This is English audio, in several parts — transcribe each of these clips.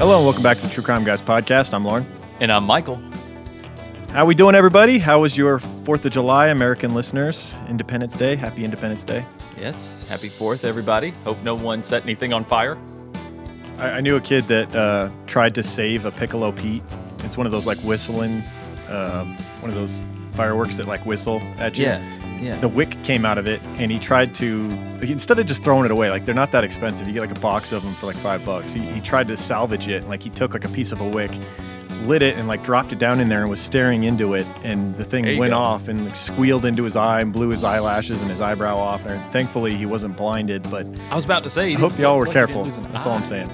Hello and welcome back to the True Crime Guys podcast. I'm Lauren. And I'm Michael. How we doing, everybody? How was your 4th of July, American listeners? Independence Day. Happy Independence Day. Yes, happy 4th, everybody. Hope no one set anything on fire. I knew a kid that tried to save a Piccolo Pete. It's one of those like whistling, one of those fireworks that like whistle at you. Yeah. The wick came out of it, and he tried to, instead of just throwing it away, like they're not that expensive. You get like a box of them for like $5. He tried to salvage it. Like he took like a piece of a wick, lit it, and like dropped it down in there and was staring into it. And the thing went off and like squealed into his eye and blew his eyelashes and his eyebrow off. And thankfully, he wasn't blinded. But I was about to say, I hope y'all were careful. That's all I'm saying.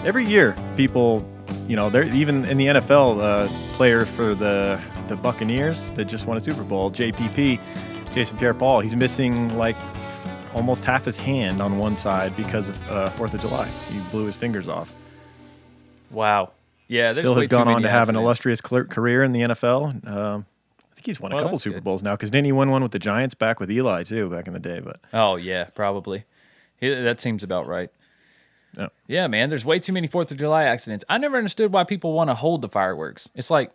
Every year, people, they're even in the NFL, player for the Buccaneers that just won a Super Bowl, JPP. Jason Pierre-Paul, he's missing like almost half his hand on one side because of 4th of July. He blew his fingers off. Wow. Yeah, Still has gone on to have an illustrious career in the NFL. I think he's won a couple Super Bowls now, because didn't he win one with the Giants back with Eli too back in the day? But oh yeah, probably. That seems about right. Yeah, man, there's way too many 4th of July accidents. I never understood why people want to hold the fireworks. It's like,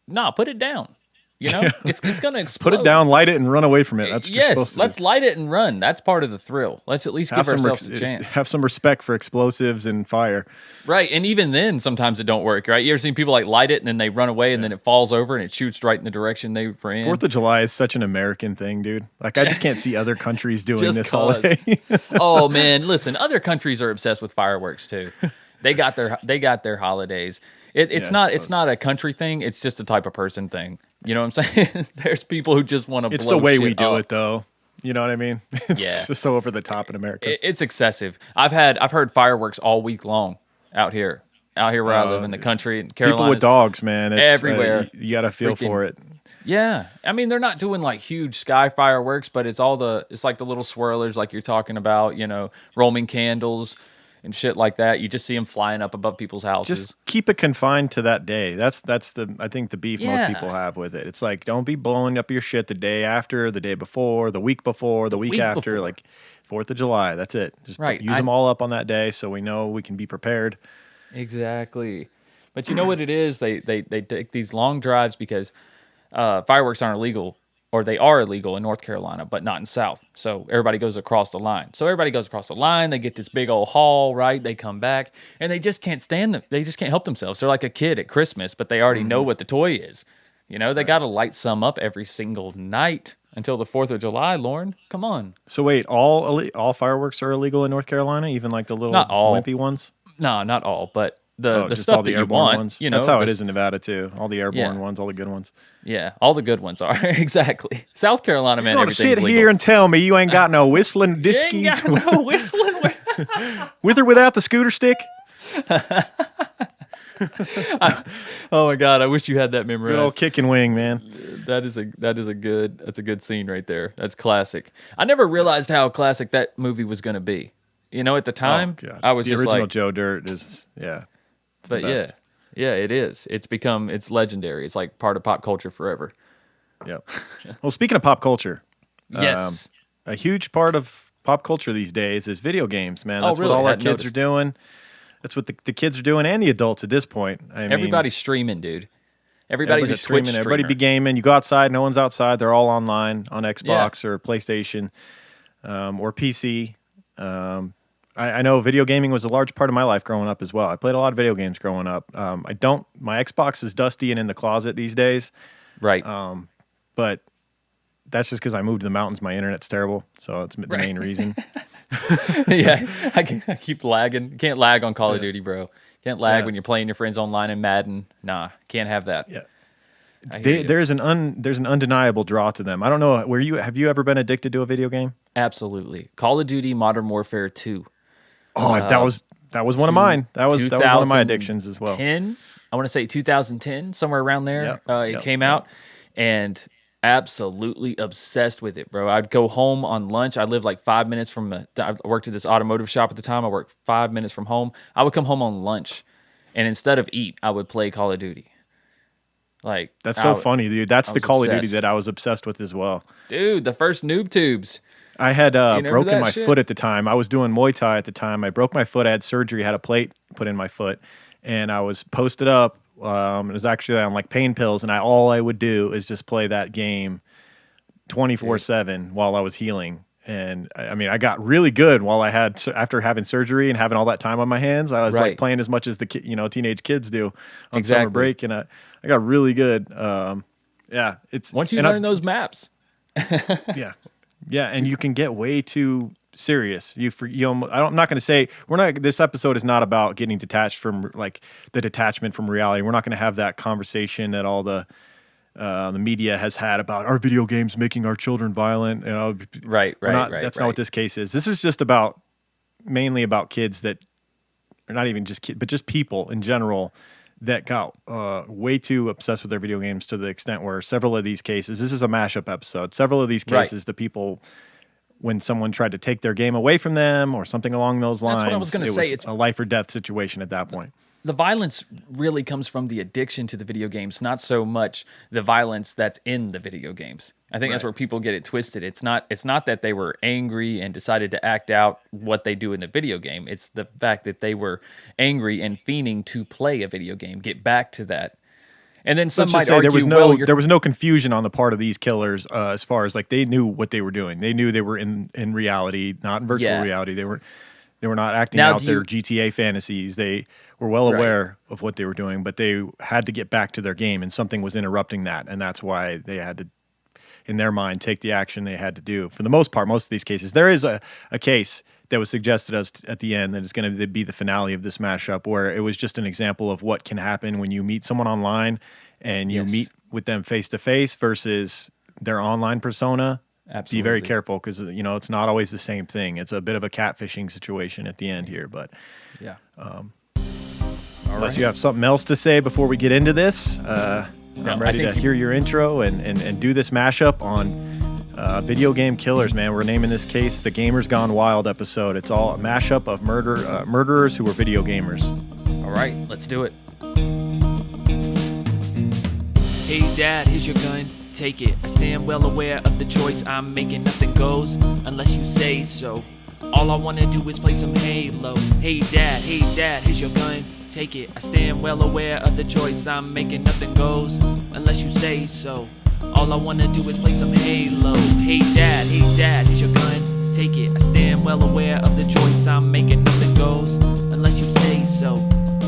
nah, put it down. It's going to explode. Put it down, light it, and run away from it. That's yes. Let's light it and run. That's part of the thrill. Let's at least give ourselves a chance. Have some respect for explosives and fire. Right, and even then, sometimes it don't work. Right, you ever seen people like light it and then they run away and then it falls over and it shoots right in the direction they ran? 4th of July is such an American thing, dude. Like I just can't see other countries doing this holiday. Oh man, listen, other countries are obsessed with fireworks too. They got their holidays. It's not a country thing. It's just a type of person thing. You know what I'm saying? There's people who just want to blow shit up. It's the way we do it, though. You know what I mean? It's just so over the top in America. It's excessive. I've heard fireworks all week long out here where I live in the country in Carolina. People with dogs, man. It's, everywhere. You got to feel for it. Yeah, I mean they're not doing like huge sky fireworks, but it's like the little swirlers, like you're talking about. Roman candles and shit like that. You just see them flying up above people's houses. Just keep it confined to that day. That's I think the beef most people have with it. It's like, don't be blowing up your shit the day after, the day before, the week before, the week after. Before. Like 4th of July. That's it. Just use them all up on that day so we know we can be prepared. Exactly. But you know what it is? They take these long drives because fireworks aren't illegal. Or they are illegal in North Carolina, but not in South. So everybody goes across the line. They get this big old haul, right? They come back, and they just can't stand them. They just can't help themselves. They're like a kid at Christmas, but they already know what the toy is. They got to light some up every single night until the 4th of July, Lauren. Come on. So wait, all fireworks are illegal in North Carolina, even like the little wimpy ones? No, not all, but the stuff that you want. Ones. That's how it is in Nevada, too. All the airborne ones, all the good ones. Yeah, all the good ones are. Exactly. South Carolina, man, everything's legal. Sit here and tell me you ain't got no whistling diskies. You ain't got no whistling. With or without the scooter stick? Oh, my God. I wish you had that memorized. Good old kick and wing, man. That's a good scene right there. That's classic. I never realized how classic that movie was going to be. At the time, I was just like... The original Joe Dirt is, But yeah, it is. It's legendary. It's like part of pop culture forever. Yep. Well, speaking of pop culture, yes, a huge part of pop culture these days is video games, man. That's really? What all our kids are doing. That's what the kids are doing, and the adults at this point. Everybody's streaming, dude. Everybody's a Twitch streamer. Everybody be gaming. You go outside, no one's outside. They're all online on Xbox or PlayStation or PC. I know video gaming was a large part of my life growing up as well. I played a lot of video games growing up. My Xbox is dusty and in the closet these days. Right. But that's just because I moved to the mountains. My internet's terrible, so it's the main reason. Yeah, I keep lagging. Can't lag on Call of Duty, bro. Can't lag when you're playing your friends online in Madden. Nah, can't have that. Yeah. There's an undeniable draw to them. I don't know. Have you ever been addicted to a video game? Absolutely. Call of Duty Modern Warfare 2. Oh, that was one of mine. That was one of my addictions as well. I want to say 2010, somewhere around there. It came out, and absolutely obsessed with it, bro. I'd go home on lunch. I lived like 5 minutes from I worked at this automotive shop at the time. I worked 5 minutes from home. I would come home on lunch, and instead of eat, I would play Call of Duty. Like that's so funny, dude. That's the Call of Duty that I was obsessed with as well. Dude, the first noob tubes. I had broken my foot at the time. I was doing Muay Thai at the time. I broke my foot. I had surgery. I had a plate put in my foot, and I was posted up. It was actually on like pain pills, and all I would do is just play that game 24/7 while I was healing. And I mean, I got really good while after having surgery and having all that time on my hands. I was like playing as much as teenage kids do on summer break, and I got really good. Yeah, it's once you learn those maps. Yeah, and you can get way too serious. I'm not going to say this episode is not about getting detached from like the detachment from reality. We're not going to have that conversation that all the media has had about our video games making our children violent. Right. That's not what this case is. This is just mainly about kids that are not even just kids, but just people in general that got way too obsessed with their video games to the extent where several of these cases, this is a mashup episode, several of these cases, the people, when someone tried to take their game away from them or something along those lines, that's what I was going to say. It's a life or death situation at that point. The violence really comes from the addiction to the video games, not so much the violence that's in the video games. I think that's where people get it twisted. It's not that they were angry and decided to act out what they do in the video game. It's the fact that they were angry and fiending to play a video game, get back to that. And then some might argue, there was no confusion on the part of these killers as far as like they knew what they were doing. They knew they were in reality, not in virtual reality. They were not acting out their GTA fantasies. They were well aware of what they were doing, but they had to get back to their game, and something was interrupting that, and that's why they had to, in their mind, take the action they had to do. For the most part, most of these cases, there is a case that was suggested us at the end that is going to be the finale of this mashup, where it was just an example of what can happen when you meet someone online and you meet with them face to face versus their online persona. Absolutely. Be very careful because it's not always the same thing. It's a bit of a catfishing situation at the end here, but unless you have something else to say before we get into this, I'm ready to hear your intro and do this mashup on video game killers, man. We're naming this case the Gamers Gone Wild episode. It's all a mashup of murderers who were video gamers. All right, let's do it. Hey, Dad, here's your gun. Take it. I stand well aware of the choice I'm making. Nothing goes unless you say so. All I wanna do is play some Halo. Hey, Dad, here's your gun. Take it. I stand well aware of the choice I'm making. Nothing goes unless you say so. All I wanna do is play some Halo. Hey, Dad, here's your gun. Take it. I stand well aware of the choice I'm making. Nothing goes unless you say so.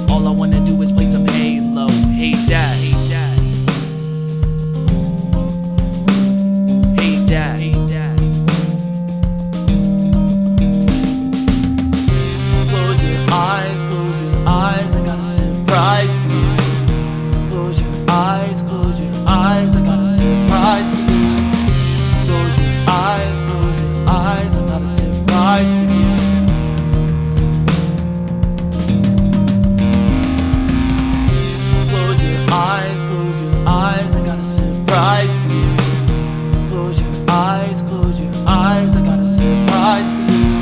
All I wanna do is play some Halo. Hey, Dad, Hey, Dad. Close your eyes, I got a surprise for you. Close your eyes, I got a surprise for you. Close your eyes, I got a surprise for you. Close your eyes, I got a surprise for you. Close your eyes, I got a surprise for you.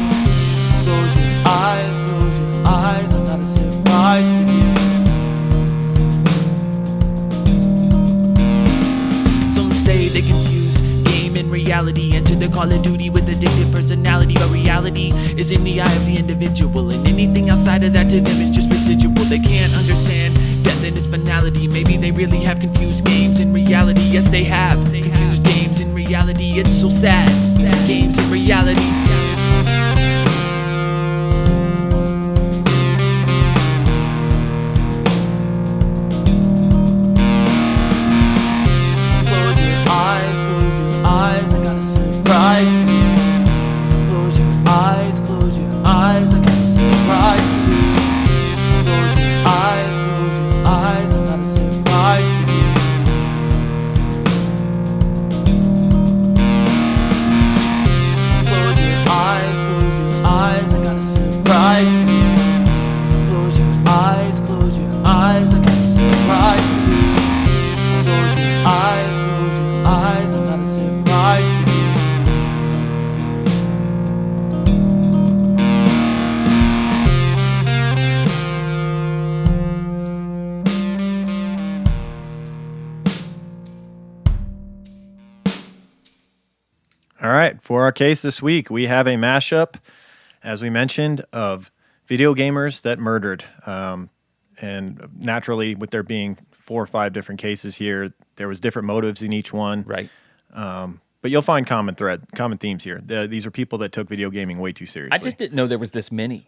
Close your eyes, I got a surprise for you. Some say they confused game and reality. Enter the Call of Duty with addictive personality, but reality is in the eye of the individual, and anything outside of that to them is just residual. They can't understand death and its finality. Maybe they really have confused games and reality. Yes, they have confused games and reality. It's so sad. Games and reality. Close your eyes, I got a surprise for you. Close your eyes, I got a surprise for you. Close your eyes, I got a surprise for you. Close your eyes, I got a surprise for you. Close your eyes, I got a surprise for you. Close your eyes, I got a surprise for you. All right, for our case this week, we have a mashup, as we mentioned, of video gamers that murdered. And naturally, with there being 4 or 5 different cases here, there was different motives in each one. Right. But you'll find common themes here. These are people that took video gaming way too seriously. I just didn't know there was this many.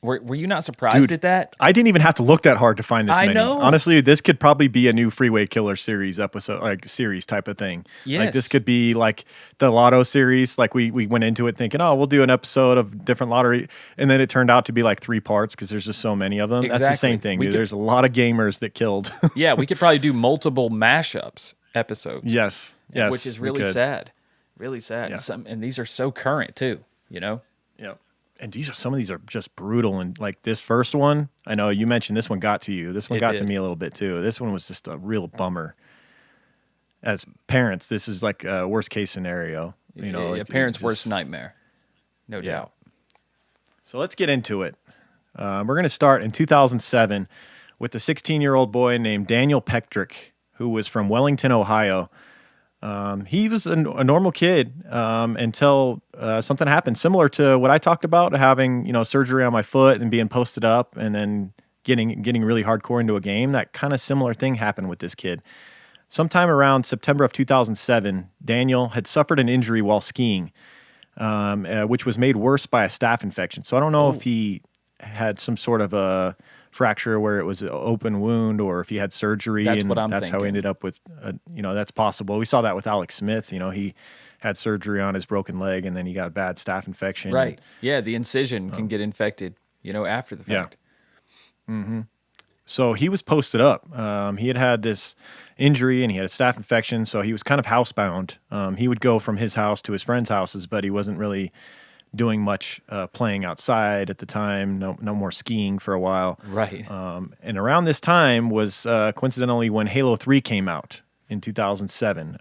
Were you not surprised at that? I didn't even have to look that hard to find this many. I know. Honestly, this could probably be a new Freeway Killer series episode, like series type of thing. Yes. Like this could be like the Lotto series. Like we went into it thinking, oh, we'll do an episode of different lottery, and then it turned out to be like 3 parts because there's just so many of them. Exactly. That's the same thing. Dude. There's a lot of gamers that killed. Yeah, we could probably do multiple mashups episodes. Yes, which is really sad. Really sad. Yeah. And these are so current too, you know? Yeah. And some of these are just brutal. And like this first one, I know you mentioned this one got to you. This one got to me a little bit too. This one was just a real bummer. As parents, this is like a worst case scenario. You know, a parent's worst nightmare. No doubt. So let's get into it. We're going to start in 2007 with a 16-year-old boy named Daniel Pektrick, who was from Wellington, Ohio. He was a normal kid until something happened similar to what I talked about, having surgery on my foot and being posted up, and then getting really hardcore into a game. That kind of similar thing happened with this kid. Sometime around September of 2007, Daniel had suffered an injury while skiing, which was made worse by a staph infection. So I don't know if he had some sort of a fracture where it was an open wound, or if he had surgery. That's and what I'm that's thinking. how he ended up with, that's possible. We saw that with Alex Smith. He had surgery on his broken leg, and then he got a bad staph infection. Right. Yeah, the incision can get infected, after the fact. Yeah. Mm-hmm. So he was posted up. He had this injury, and he had a staph infection, so he was kind of housebound. He would go from his house to his friends' houses, but he wasn't really doing much playing outside at the time. No more skiing for a while. Right. And around this time was coincidentally when Halo 3 came out in 2007.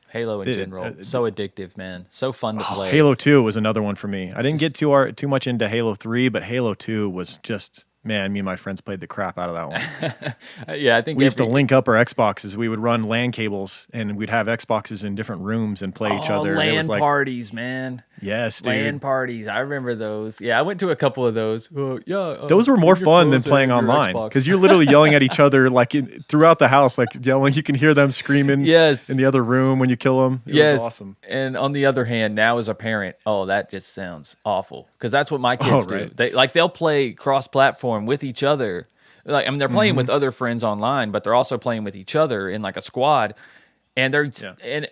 Halo in general, so addictive, man. So fun to play. Halo 2 was another one for me. I didn't get too much into Halo 3, but Halo 2 was just... Man, me and my friends played the crap out of that one. Yeah, I think we used to link up our Xboxes. We would run LAN cables, and we'd have Xboxes in different rooms and play each other. LAN parties, man. Yes, dude. LAN parties. I remember those. Yeah, I went to a couple of those. Those were more fun than playing online because you're literally yelling at each other throughout the house, like yelling. You can hear them screaming. Yes. In the other room when you kill them. It was awesome. And on the other hand, now as a parent, that just sounds awful because that's what my kids do. They'll play cross-platform with each other. They're playing with other friends online, but they're also playing with each other in like a squad. And they're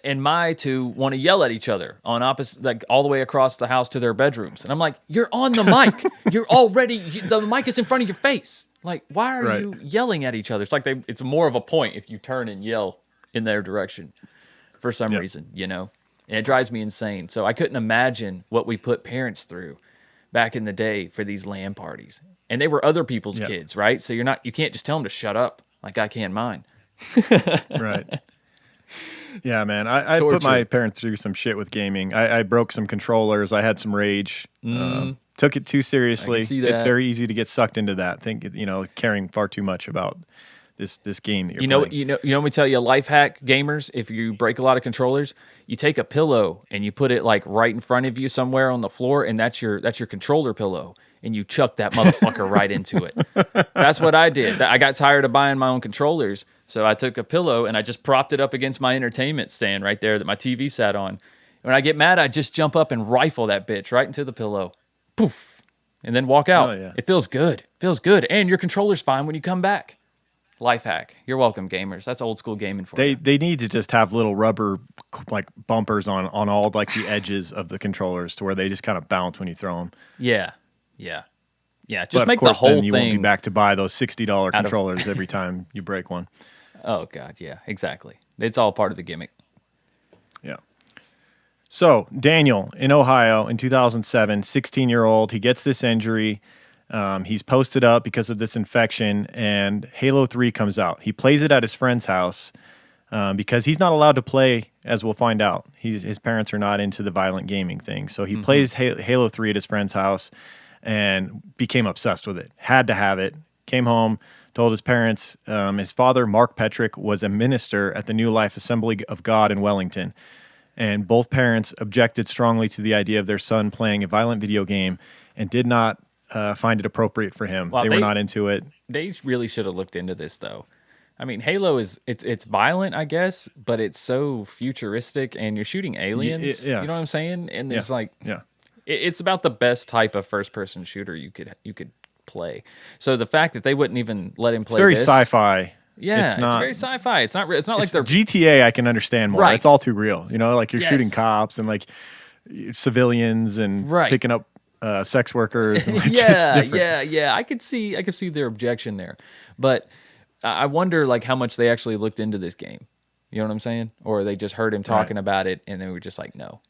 and my two want to yell at each other on opposite, like all the way across the house to their bedrooms. And I'm like, you're on the mic. You're already the mic is in front of your face. Like, why are you yelling at each other? It's like it's more of a point if you turn and yell in their direction for some reason, And it drives me insane. So I couldn't imagine what we put parents through back in the day for these LAN parties. And they were other people's kids, right? So you can't just tell them to shut up like I can mine. Right. Yeah, man. I put my parents through some shit with gaming. I broke some controllers. I had some rage. Took it too seriously. I can see that. It's very easy to get sucked into that. Caring far too much about this game that you're playing. Let me tell you a life hack, gamers. If you break a lot of controllers, you take a pillow and you put it like right in front of you somewhere on the floor, and that's your controller pillow. And you chuck that motherfucker right into it. That's what I did. I got tired of buying my own controllers, so I took a pillow and I just propped it up against my entertainment stand right there that my TV sat on. When I get mad, I just jump up and rifle that bitch right into the pillow. Poof. And then walk out. Oh, yeah. It feels good. And your controller's fine when you come back. Life hack. You're welcome, gamers. That's old school gaming for you. They need to just have little rubber like bumpers on all like the edges of the controllers to where they just kind of bounce when you throw them. Yeah. Just make the whole then you thing. Won't be back to buy those $60 controllers every time you break one. Oh God, yeah, exactly. It's all part of the gimmick. Yeah. So Daniel in Ohio in 2007, 16-year-old, he gets this injury. He's posted up because of this infection, and Halo 3 comes out. He plays it at his friend's house because he's not allowed to play, as we'll find out. His parents are not into the violent gaming thing. So he plays Halo 3 at his friend's house and became obsessed with it. Had to have it. Came home, told his parents. His father, Mark Petrick, was a minister at the New Life Assembly of God in Wellington. And both parents objected strongly to the idea of their son playing a violent video game and did not find it appropriate for him. Well, They were not into it. They really should have looked into this though. I mean, Halo it's violent, I guess, but it's so futuristic, and you're shooting aliens. Yeah. You know what I'm saying? And there's Yeah. it's about the best type of first person shooter you could play. So the fact that they wouldn't even let him play It's very this, sci-fi. yeah, it's very sci-fi. It's not like they're GTA. I can understand more. Right. It's all too real. You know, like you're shooting Yes. cops and like civilians and Right. picking up sex workers. And, like, it's yeah, different. yeah. I could see their objection there, but I wonder like how much they actually looked into this game. You know what I'm saying? Or they just heard him talking about it and they were just like, no.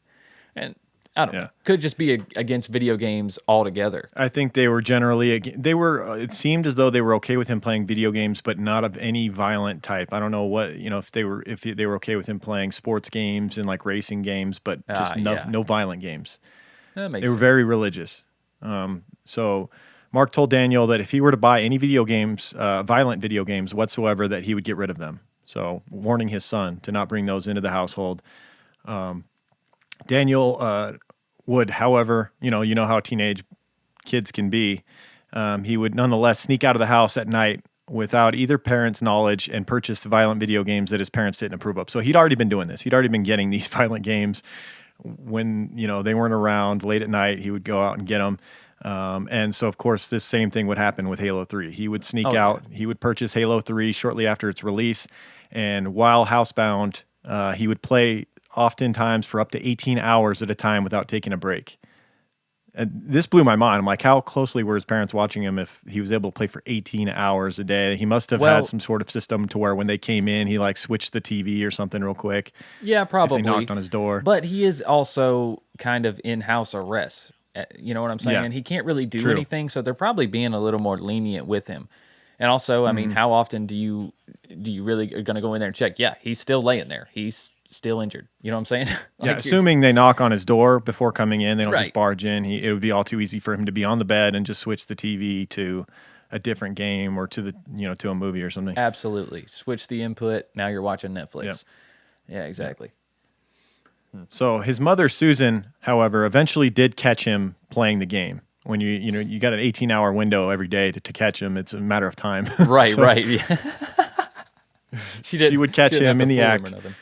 And I don't know. Could just be against video games altogether. I think they were generally it seemed as though they were okay with him playing video games, but not of any violent type. I don't know what, if they were okay with him playing sports games and like racing games, but just no violent games. That makes They were sense. very religious. So Mark told Daniel that if he were to buy any video games, violent video games whatsoever, that he would get rid of them. So warning his son to not bring those into the household. Daniel would, however, you know how teenage kids can be. He would nonetheless sneak out of the house at night without either parent's knowledge and purchase the violent video games that his parents didn't approve of. So he'd already been doing this. He'd already been getting these violent games when they weren't around late at night. He would go out and get them. And so, of course, this same thing would happen with Halo 3. He would sneak out. Yeah. He would purchase Halo 3 shortly after its release. And while housebound, he would play oftentimes for up to 18 hours at a time without taking a break. And this blew my mind. I'm like, how closely were his parents watching him if he was able to play for 18 hours a day? He must have had some sort of system to where when they came in, he like switched the TV or something real quick. Yeah, probably. If they knocked on his door. But he is also kind of in-house arrest. You know what I'm saying? Yeah. He can't really do anything, so they're probably being a little more lenient with him. And also, I mean, how often do you really are going to go in there and check? Yeah, he's still laying there. He's still injured. You know what I'm saying? Yeah, assuming they knock on his door before coming in, they don't Right. just barge in. It would be all too easy for him to be on the bed and just switch the TV to a different game or to to a movie or something. Absolutely. Switch the input. Now you're watching Netflix. Yeah, exactly. So his mother, Susan, however, eventually did catch him playing the game. When you got an 18-hour window every day to catch him, it's a matter of time. Right, So right. Yeah. she would catch him in the act, nothing.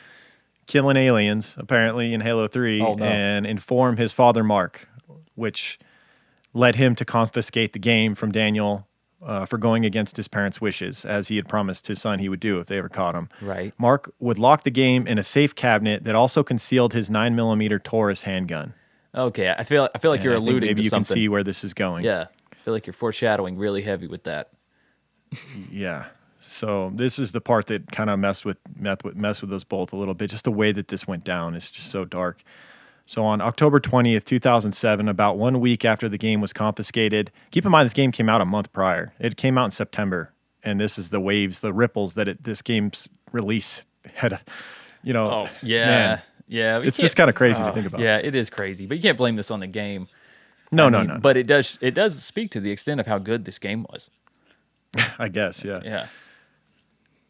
killing aliens, apparently, in Halo 3, and inform his father, Mark, which led him to confiscate the game from Daniel for going against his parents' wishes, as he had promised his son he would do if they ever caught him. Right. Mark would lock the game in a safe cabinet that also concealed his 9mm Taurus handgun. Okay, I feel like you're I think alluding maybe to you something. can see where this is going. Yeah, I feel like you're foreshadowing really heavy with that. Yeah. So this is the part that kind of messed with us both a little bit. Just the way that this went down is just so dark. So on October 20th, 2007, about 1 week after the game was confiscated, keep in mind this game came out a month prior. It came out in September, and this is the waves, the ripples that this game's release had. Oh yeah, man, yeah. it's just kind of crazy to think about. Yeah, it is crazy, but you can't blame this on the game. No. But it does speak to the extent of how good this game was. I guess, yeah. Yeah.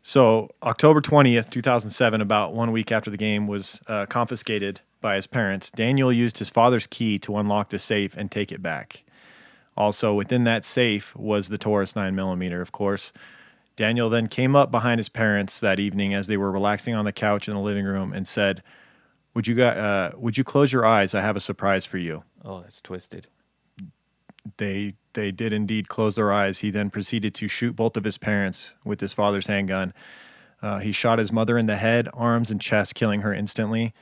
So October 20th, 2007, about 1 week after the game was confiscated by his parents, Daniel used his father's key to unlock the safe and take it back. Also, within that safe was the Taurus 9mm, of course. Daniel then came up behind his parents that evening as they were relaxing on the couch in the living room and said, would you close your eyes? I have a surprise for you. Oh, that's twisted. They did indeed close their eyes. He then proceeded to shoot both of his parents with his father's handgun. He shot his mother in the head, arms, and chest, killing her instantly.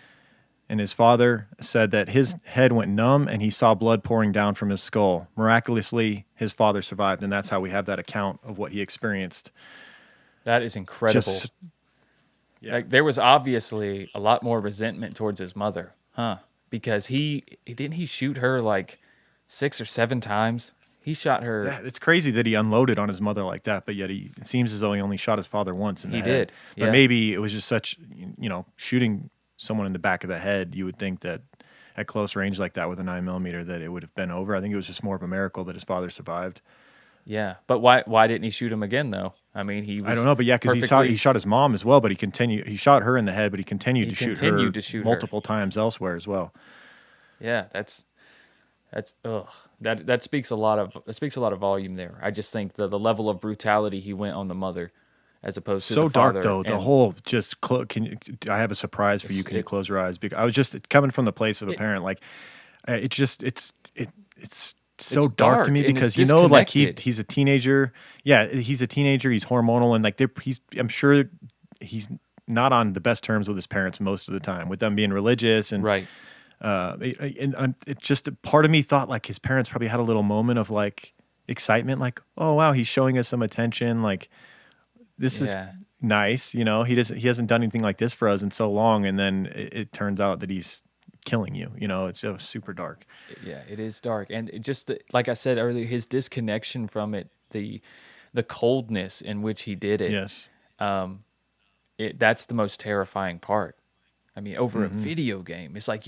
And his father said that his head went numb and he saw blood pouring down from his skull. Miraculously, his father survived, and that's how we have that account of what he experienced. That is incredible. Like, there was obviously a lot more resentment towards his mother, huh? Because he shoot her like 6 or 7 times. He shot her. Yeah, it's crazy that he unloaded on his mother like that, but yet it seems as though he only shot his father once in the head. He did. But yeah. maybe it was just such, shooting someone in the back of the head, you would think that at close range like that with a 9mm that it would have been over. I think it was just more of a miracle that his father survived. Yeah, but why didn't he shoot him again though? I mean, I don't know, but yeah, because he shot his mom as well, but he shot her in the head, but he continued to shoot her multiple times elsewhere as well. Yeah, that's That's ugh. That speaks a lot of volume there. I just think the level of brutality he went on the mother, as opposed to the So dark father, though. The and whole just I have a surprise for you. Can you it's close your eyes? Because I was just coming from the place of a it, parent. Like it's just it's it's so dark to dark me and it's because like disconnected. he's a teenager. Yeah, he's a teenager. He's hormonal and like I'm sure he's not on the best terms with his parents most of the time. With them being religious and Right. it just part of me thought like his parents probably had a little moment of like excitement, like oh wow he's showing us some attention, like this is Yeah. nice, he hasn't done anything like this for us in so long, and then it turns out that he's killing you. It's just super dark. Yeah, it is dark, and like I said earlier, his disconnection from it, the coldness in which he did it, Yes. that's the most terrifying part. I mean, over a Hmm. video game, it's like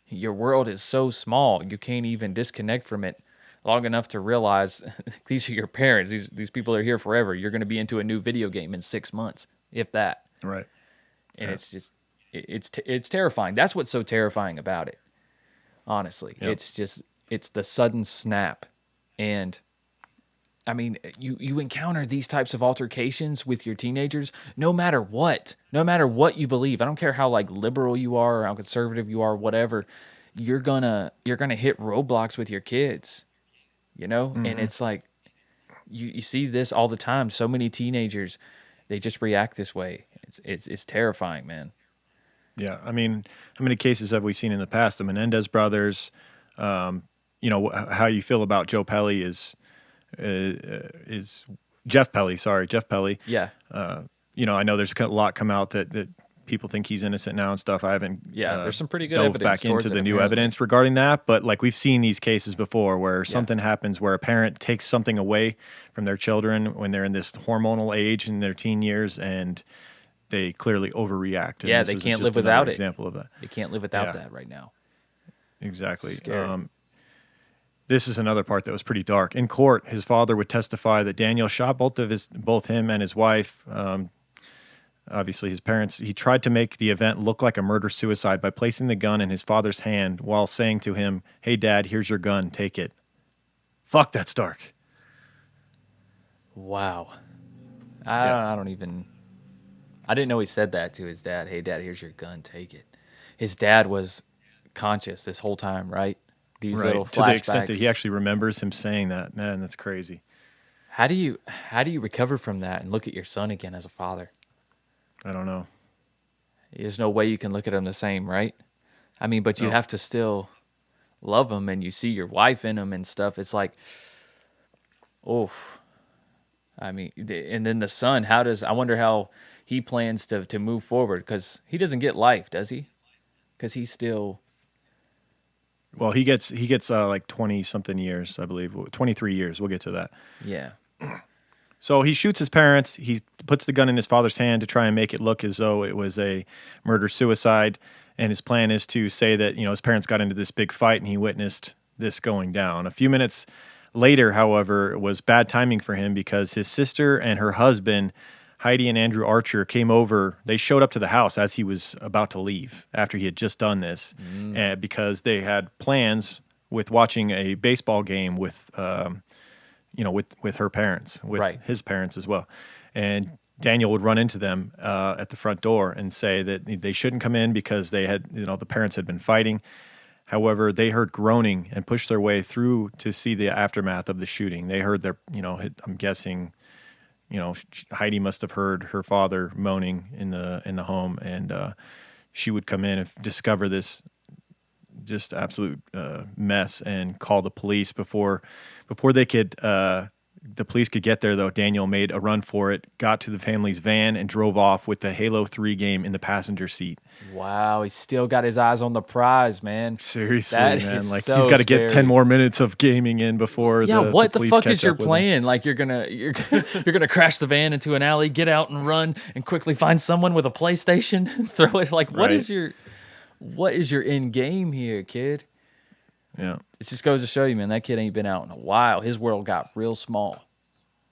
your world is so small, you can't even disconnect from it long enough to realize these are your parents. These people are here forever. You're going to be into a new video game in 6 months, if that. Right. And Yeah. it's just it's terrifying. That's what's so terrifying about it. Honestly, Yep. it's the sudden snap, and I mean, you encounter these types of altercations with your teenagers, no matter what you believe. I don't care how like liberal you are or how conservative you are, whatever. You're gonna hit roadblocks with your kids, and Hmm. it's like you see this all the time. So many teenagers, they just react this way. It's terrifying, man. Yeah, I mean, how many cases have we seen in the past? The Menendez brothers. um, how you feel about Joe Pelly is Jeff Pelly, sorry, Jeff Pelly. Yeah, I know there's a lot come out that people think he's innocent now and stuff. I haven't yeah. There's some pretty good dove evidence back into towards it, the new apparently. evidence regarding that, but like we've seen these cases before where Yeah. something happens where a parent takes something away from their children when they're in this hormonal age in their teen years, and they clearly overreact. And Yeah, this they is can't live just another without it. example of that. They can't live without Yeah, that right now. exactly. Scary. This is another part that was pretty dark. In court, his father would testify that Daniel shot both him and his wife. Obviously, his parents. He tried to make the event look like a murder suicide by placing the gun in his father's hand while saying to him, "Hey, Dad, here's your gun. Take it." Fuck, that's dark. Wow. Yeah, I don't even. I didn't know he said that to his dad. Hey, Dad, here's your gun. Take it. His dad was conscious this whole time, right? These little right. To the extent that he flashbacks. actually remembers him saying that, man, that's crazy. How do you recover from that and look at your son again as a father? I don't know. There's no way you can look at him the same, right? I mean, but you No. have to still love him, and you see your wife in him and stuff. It's like, oof. I mean, and then the son. I wonder how he plans to move forward, because he doesn't get life, does he? Because he's still, Well, he gets like 20 something years, I believe. 23 years. We'll get to that. yeah. So he shoots his parents. He puts the gun in his father's hand to try and make it look as though it was a murder suicide. And his plan is to say that, his parents got into this big fight and he witnessed this going down. A few minutes later, however, it was bad timing for him because his sister and her husband, Heidi and Andrew Archer, came over. They showed up to the house as he was about to leave after he had just done this, because they had plans with watching a baseball game with her parents, with Right. his parents as well. And Daniel would run into them at the front door and say that they shouldn't come in because they had, the parents had been fighting. However, they heard groaning and pushed their way through to see the aftermath of the shooting. They heard I'm guessing, Heidi must have heard her father moaning in the home, and she would come in and discover this just absolute mess and call the police before they could the police could get there. Though Daniel made a run for it, got to the family's van, and drove off with the Halo 3 game in the passenger seat. Wow, he's still got his eyes on the prize, man. Seriously, That is man, like he's so got to get 10 scary. more minutes of gaming in before Yeah, the what the police fuck catch is your up with him. plan? Like you're you're gonna crash the van into an alley, get out and run, and quickly find someone with a PlayStation, and throw it. Like, Right. what is your end game here, kid? Yeah. It just goes to show you, man, that kid ain't been out in a while. His world got real small,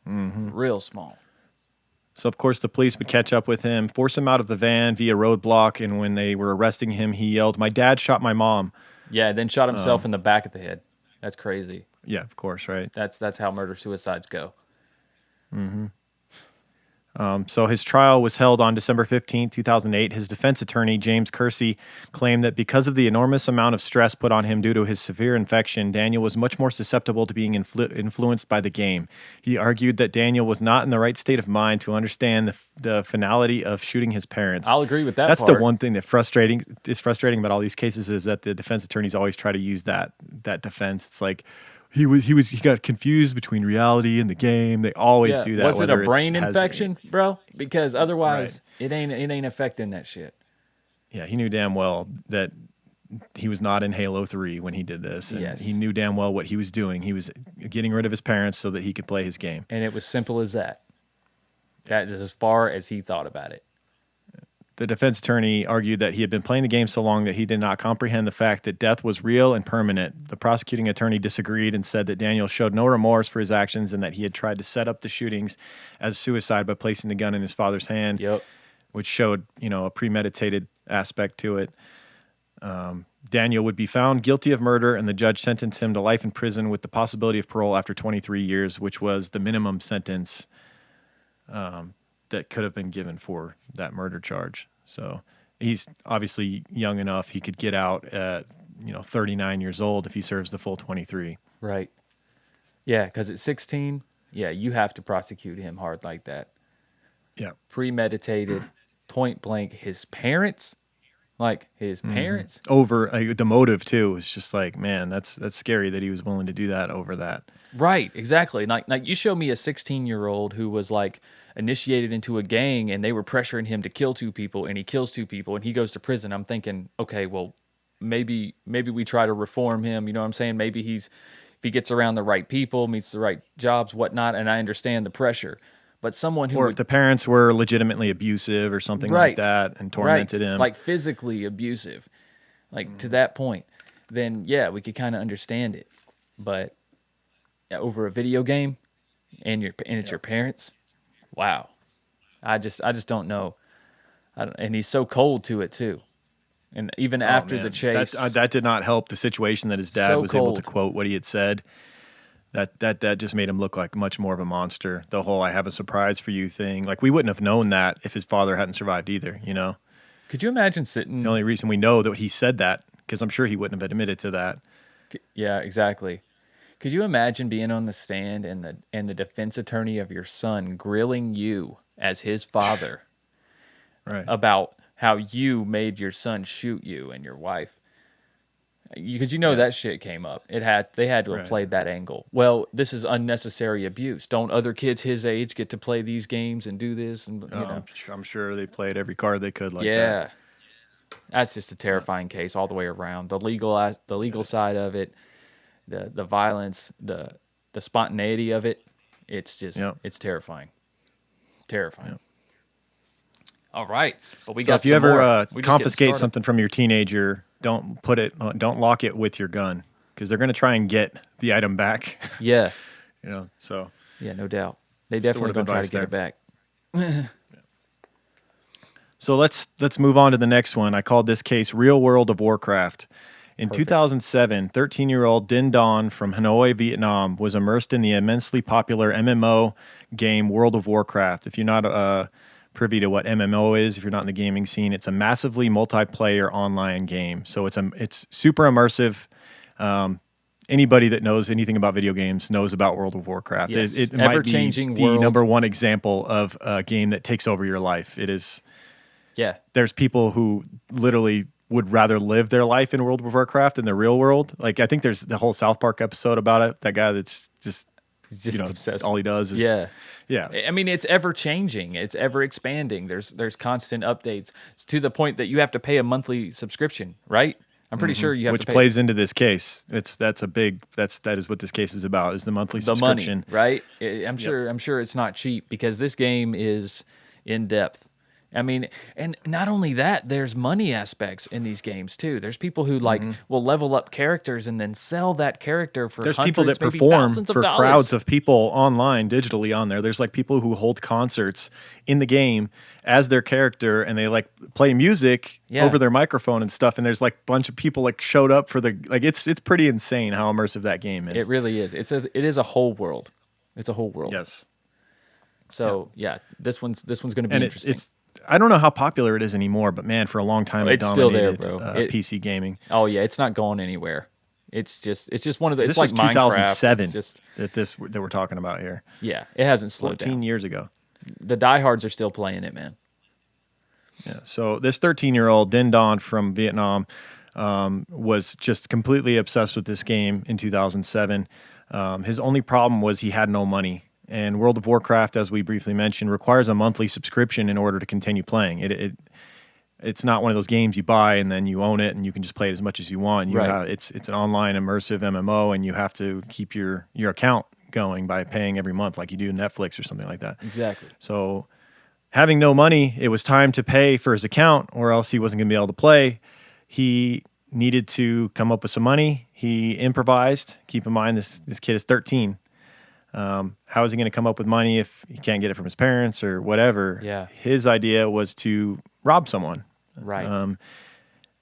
real small. So, of course, the police would catch up with him, force him out of the van via roadblock, and when they were arresting him, he yelled, "My dad shot my mom." Yeah, then shot himself in the back of the head. That's crazy. Yeah, of course, right. That's how murder suicides go. So his trial was held on December 15, 2008. His defense attorney, James Kersey, claimed that because of the enormous amount of stress put on him due to his severe infection, Daniel was much more susceptible to being influenced by the game. He argued that Daniel was not in the right state of mind to understand the finality of shooting his parents. I'll agree with that That's part. the one thing that is frustrating about all these cases is that the defense attorneys always try to use that defense. It's like, he got confused between reality and the game. They always do that. Was it a whether brain has infection, bro? Because otherwise, it ain't affecting that shit. Yeah, he knew damn well that he was not in Halo 3 when he did this. And Yes. he knew damn well what he was doing. He was getting rid of his parents so that he could play his game. And it was simple as that. That is as far as he thought about it. The defense attorney argued that he had been playing the game so long that he did not comprehend the fact that death was real and permanent. The prosecuting attorney disagreed and said that Daniel showed no remorse for his actions and that he had tried to set up the shootings as suicide by placing the gun in his father's hand, Yep. which showed, a premeditated aspect to it. Daniel would be found guilty of murder, and the judge sentenced him to life in prison with the possibility of parole after 23 years, which was the minimum sentence that could have been given for that murder charge. So he's obviously young enough. He could get out at, 39 years old if he serves the full 23. Right. Yeah, because at 16, you have to prosecute him hard like that. Yeah. Premeditated, point blank. His parents, Over the motive too. It's just like, man, that's scary that he was willing to do that over that. Right, exactly. Like you show me a 16-year-old who was like initiated into a gang and they were pressuring him to kill 2 people and he kills 2 people and he goes to prison. I'm thinking, okay, well, maybe we try to reform him. You know what I'm saying? Maybe if he gets around the right people, meets the right jobs, whatnot, and I understand the pressure. But someone who if the parents were legitimately abusive or something like that and tormented him. Like physically abusive, to that point, then we could kind of understand it. But over a video game and it's your parents, wow. I just don't know. And he's so cold to it too. And even after the chase, that did not help the situation that his dad was able to quote what he had said. That just made him look like much more of a monster. The whole "I have a surprise for you" thing. Like, we wouldn't have known that if his father hadn't survived either, Could you imagine sitting? The only reason we know that he said that, because I'm sure he wouldn't have admitted to that. Yeah, exactly. Could you imagine being on the stand and the defense attorney of your son grilling you as his father about how you made your son shoot you and your wife? Because that shit came up. They had to have played that angle. Well, this is unnecessary abuse. Don't other kids his age get to play these games and do this? And I'm sure they played every card they could like that. Yeah, that's just a terrifying case all the way around. The legal side of it, the violence, the spontaneity of it. It's just it's terrifying. Terrifying. Yep. All right, but if you ever confiscate something from your teenager, don't lock it with your gun, because they're going to try and get the item back. Yeah. So. Yeah, no doubt. They definitely going to try to get it back. So let's move on to the next one. I called this case Real World of Warcraft. In 2007, 13-year-old Din Don from Hanoi, Vietnam, was immersed in the immensely popular MMO game World of Warcraft. If you're not privy to what MMO is, if you're not in the gaming scene, it's a massively multiplayer online game. So it's super immersive. Anybody that knows anything about video games knows about World of Warcraft. Yes. It might be the number one example of a game that takes over your life. It is. Yeah. There's people who literally would rather live their life in World of Warcraft than the real world. Like, I think there's the whole South Park episode about it. That guy that's just obsessed. All he does is yeah. I mean, it's ever changing. It's ever expanding. There's constant updates. It's to the point that you have to pay a monthly subscription, right? I'm pretty sure you have to pay. Which plays into this case. That is what this case is about, is the monthly subscription. The money, right? I'm sure it's not cheap, because this game is in depth. I mean, and not only that, there's money aspects in these games too. There's people who like will level up characters and then sell that character for There's hundreds, people that maybe perform thousands of for dollars. crowds of people online, digitally on there. There's like people who hold concerts in the game as their character, and they like play music over their microphone and stuff. And there's like a bunch of people like showed up for the like. It's pretty insane how immersive that game is. It really is. It is a whole world. It's a whole world. Yes. So yeah, this one's going to be interesting. I don't know how popular it is anymore, but man, for a long time it's still there, bro. PC gaming. Oh yeah, it's not going anywhere. It's just one of the. This it's was like 2007 Minecraft. that we're talking about here. Yeah, it hasn't slowed 14 down. years ago. The diehards are still playing it, man. Yeah. So this 13-year-old Din Don from Vietnam was just completely obsessed with this game in 2007. His only problem was he had no money. And World of Warcraft, as we briefly mentioned, requires a monthly subscription in order to continue playing. It's not one of those games you buy and then you own it and you can just play it as much as you want. It's an online immersive MMO, and you have to keep your account going by paying every month like you do Netflix or something like that. Exactly. So having no money, it was time to pay for his account or else he wasn't going to be able to play. He needed to come up with some money. He improvised. Keep in mind, this kid is 13. How is he going to come up with money if he can't get it from his parents or whatever? Yeah. His idea was to rob someone. Right.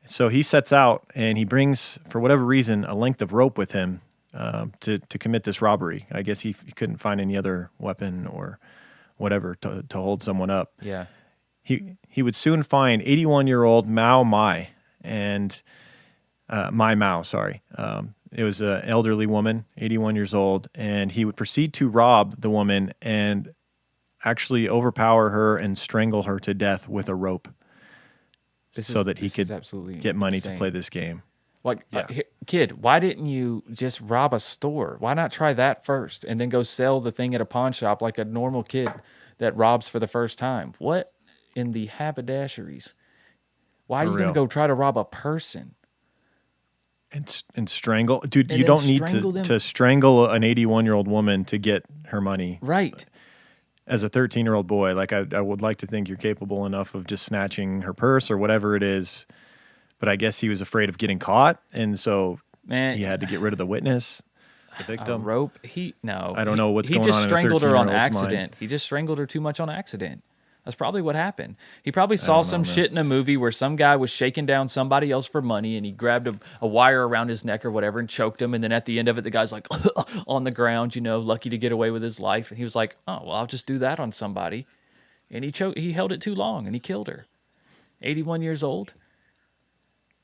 So he sets out and he brings, for whatever reason, a length of rope with him to commit this robbery. I guess he couldn't find any other weapon or whatever to hold someone up. Yeah. He would soon find 81-year-old Mao Mai and Mai Mao, sorry. It was an elderly woman, 81 years old, and he would proceed to rob the woman and actually overpower her and strangle her to death with a rope so that he could get money to play this game. Like, kid, why didn't you just rob a store? Why not try that first and then go sell the thing at a pawn shop like a normal kid that robs for the first time? What in the haberdasheries? Why are you going to go try to rob a person? And strangle, dude. You don't need to strangle an 81-year-old woman to get her money, right? As a 13-year-old boy, like I would like to think you're capable enough of just snatching her purse or whatever it is, but I guess he was afraid of getting caught, and so he had to get rid of the witness, the victim. A rope? I don't know what's going on. He just strangled her on 13-year-old's accident. mind. He just strangled her too much on accident. That's probably what happened. He probably saw some shit in a movie where some guy was shaking down somebody else for money and he grabbed a wire around his neck or whatever and choked him. And then at the end of it, the guy's like on the ground, lucky to get away with his life. And he was like, oh, well, I'll just do that on somebody. And he held it too long and he killed her. 81 years old.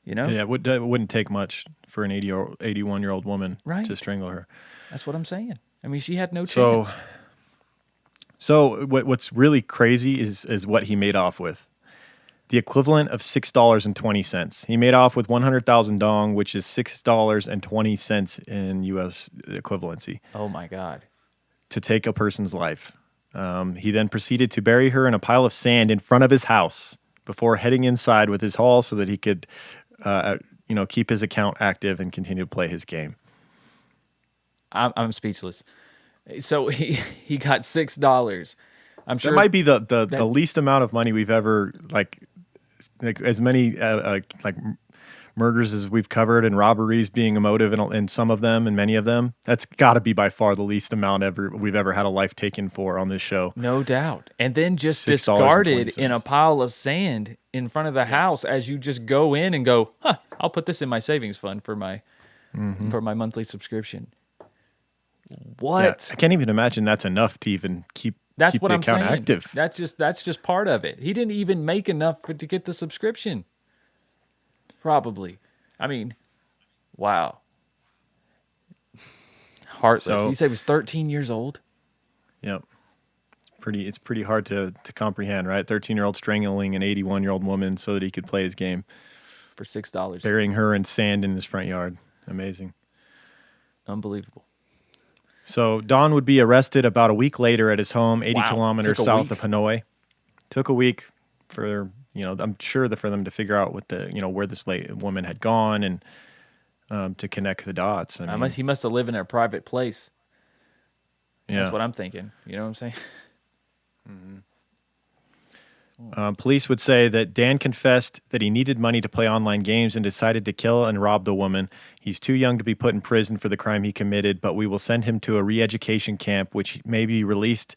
Yeah, it wouldn't take much for an 81-year-old woman to strangle her. That's what I'm saying. I mean, she had no chance. So what's really crazy is what he made off with. The equivalent of $6.20. He made off with 100,000 dong, which is $6.20 in U.S. equivalency. Oh, my God. To take a person's life. He then proceeded to bury her in a pile of sand in front of his house before heading inside with his haul so that he could keep his account active and continue to play his game. I'm speechless. So he got $6. I'm sure that might be the least amount of money we've ever like as many murders as we've covered and robberies being emotive in some of them and many of them. That's got to be by far the least amount we've ever had a life taken for on this show. No doubt. And then just discarded in a pile of sand in front of the house as you just go in and go, I'll put this in my savings fund for my monthly subscription. What? Yeah, I can't even imagine that's enough to even keep the account active. That's just part of it. He didn't even make enough to get the subscription. Probably. I mean, wow. Heartless. You said he was 13 years old? Yep. It's pretty hard to comprehend, right? 13-year-old strangling an 81-year-old woman so that he could play his game. For $6. Burying her in sand in his front yard. Amazing. Unbelievable. So Don would be arrested about a week later at his home, 80 kilometers south of Hanoi. Took a week for, I'm sure for them to figure out what where this woman had gone and to connect the dots. He must have lived in a private place. Yeah. That's what I'm thinking. You know what I'm saying? Mm-hmm. Police would say that Dan confessed that he needed money to play online games and decided to kill and rob the woman. He's too young to be put in prison for the crime he committed, but we will send him to a re-education camp, which may release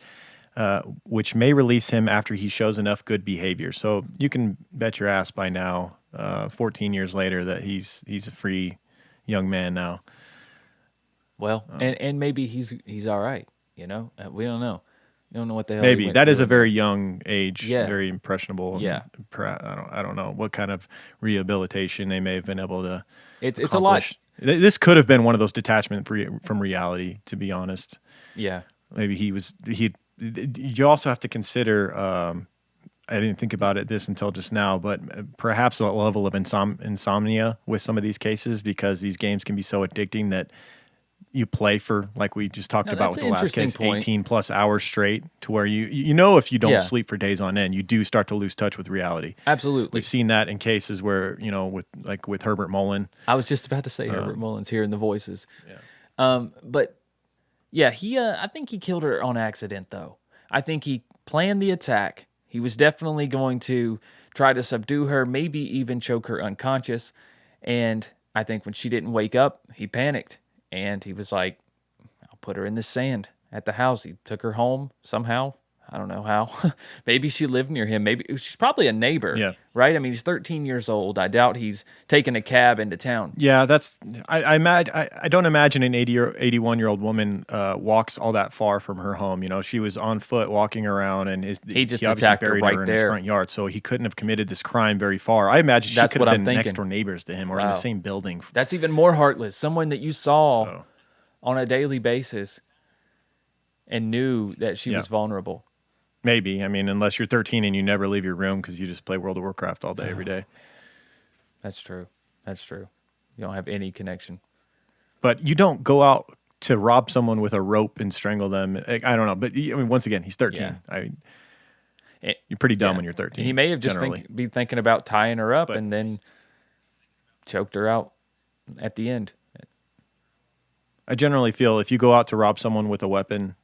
him after he shows enough good behavior. So you can bet your ass by now, 14 years later, that he's a free young man now. Well, and maybe he's all right. We don't know. You don't know what the hell. Maybe that is a very young age, Yeah. very impressionable. Yeah. I don't know what kind of rehabilitation they may have been able to. It's a lot. This could have been one of those detachment from reality, to be honest. Yeah. Maybe you also have to consider. I didn't think about this until just now, but perhaps a level of insomnia with some of these cases, because these games can be so addicting that you play for, like we just talked about with the last case, 18 plus hours straight, to where if you don't sleep for days on end, you do start to lose touch with reality. Absolutely. We've seen that in cases where, with Herbert Mullen. I was just about to say Herbert Mullen's hearing the voices. Yeah. But yeah, I think he killed her on accident, though. I think he planned the attack. He was definitely going to try to subdue her, maybe even choke her unconscious. And I think when she didn't wake up, he panicked. And he was like, I'll put her in the sand at the house. He took her home somehow. I don't know how. Maybe she lived near him. Maybe she's probably a neighbor. Yeah. Right? I mean, he's 13 years old. I doubt he's taking a cab into town. Yeah, I don't imagine an 81-year-old woman walks all that far from her home. She was on foot walking around, and he just obviously attacked her buried right her in there his front yard, so he couldn't have committed this crime very far. I imagine she could have been next door neighbors to him, or in the same building. That's even more heartless. Someone that you saw on a daily basis and knew that she was vulnerable. Maybe. I mean, unless you're 13 and you never leave your room because you just play World of Warcraft all day, every day. That's true. You don't have any connection. But you don't go out to rob someone with a rope and strangle them. I don't know. But I mean, once again, he's 13. Yeah. You're pretty dumb when you're 13. He may have just be thinking about tying her up and then choked her out at the end. I generally feel if you go out to rob someone with a weapon,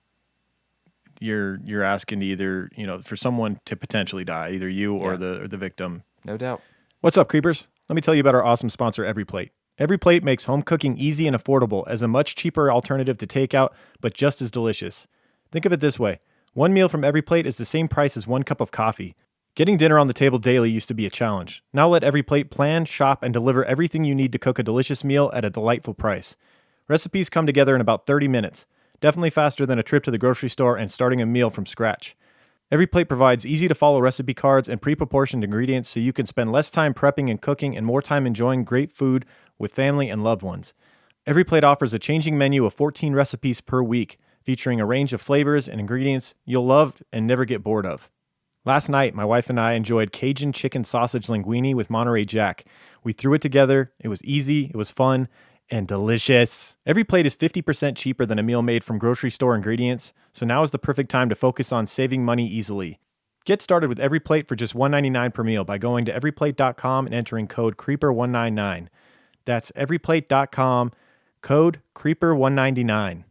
you're asking to either, for someone to potentially die, either you or the victim. No doubt. What's up, creepers? Let me tell you about our awesome sponsor, EveryPlate. EveryPlate makes home cooking easy and affordable as a much cheaper alternative to takeout, but just as delicious. Think of it this way. One meal from EveryPlate is the same price as 1 cup of coffee. Getting dinner on the table daily used to be a challenge. Now let EveryPlate plan, shop, and deliver everything you need to cook a delicious meal at a delightful price. Recipes come together in about 30 minutes. Definitely faster than a trip to the grocery store and starting a meal from scratch. EveryPlate provides easy-to-follow recipe cards and pre-proportioned ingredients so you can spend less time prepping and cooking and more time enjoying great food with family and loved ones. EveryPlate offers a changing menu of 14 recipes per week, featuring a range of flavors and ingredients you'll love and never get bored of. Last night, my wife and I enjoyed Cajun chicken sausage linguine with Monterey Jack. We threw it together. It was easy, it was fun, and delicious. EveryPlate is 50% cheaper than a meal made from grocery store ingredients, so now is the perfect time to focus on saving money easily. Get started with EveryPlate for just $1.99 per meal by going to everyplate.com and entering code CREEPER199. That's everyplate.com, code CREEPER199.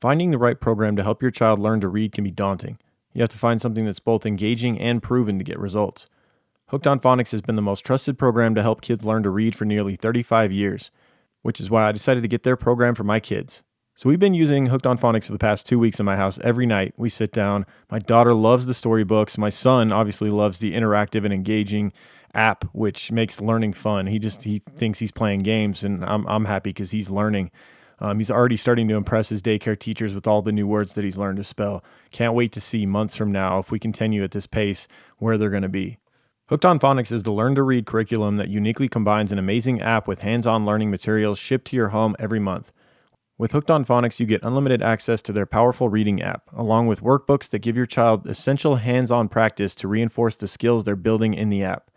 Finding the right program to help your child learn to read can be daunting. You have to find something that's both engaging and proven to get results. Hooked on Phonics has been the most trusted program to help kids learn to read for nearly 35 years, which is why I decided to get their program for my kids. So we've been using Hooked on Phonics for the past 2 weeks in my house. Every night we sit down. My daughter loves the storybooks. My son obviously loves the interactive and engaging app, which makes learning fun. He thinks he's playing games, and I'm happy because he's learning. He's already starting to impress his daycare teachers with all the new words that he's learned to spell. Can't wait to see months from now, if we continue at this pace, where they're going to be. Hooked on Phonics is the learn-to-read curriculum that uniquely combines an amazing app with hands-on learning materials shipped to your home every month. With Hooked on Phonics, you get unlimited access to their powerful reading app, along with workbooks that give your child essential hands-on practice to reinforce the skills they're building in the app.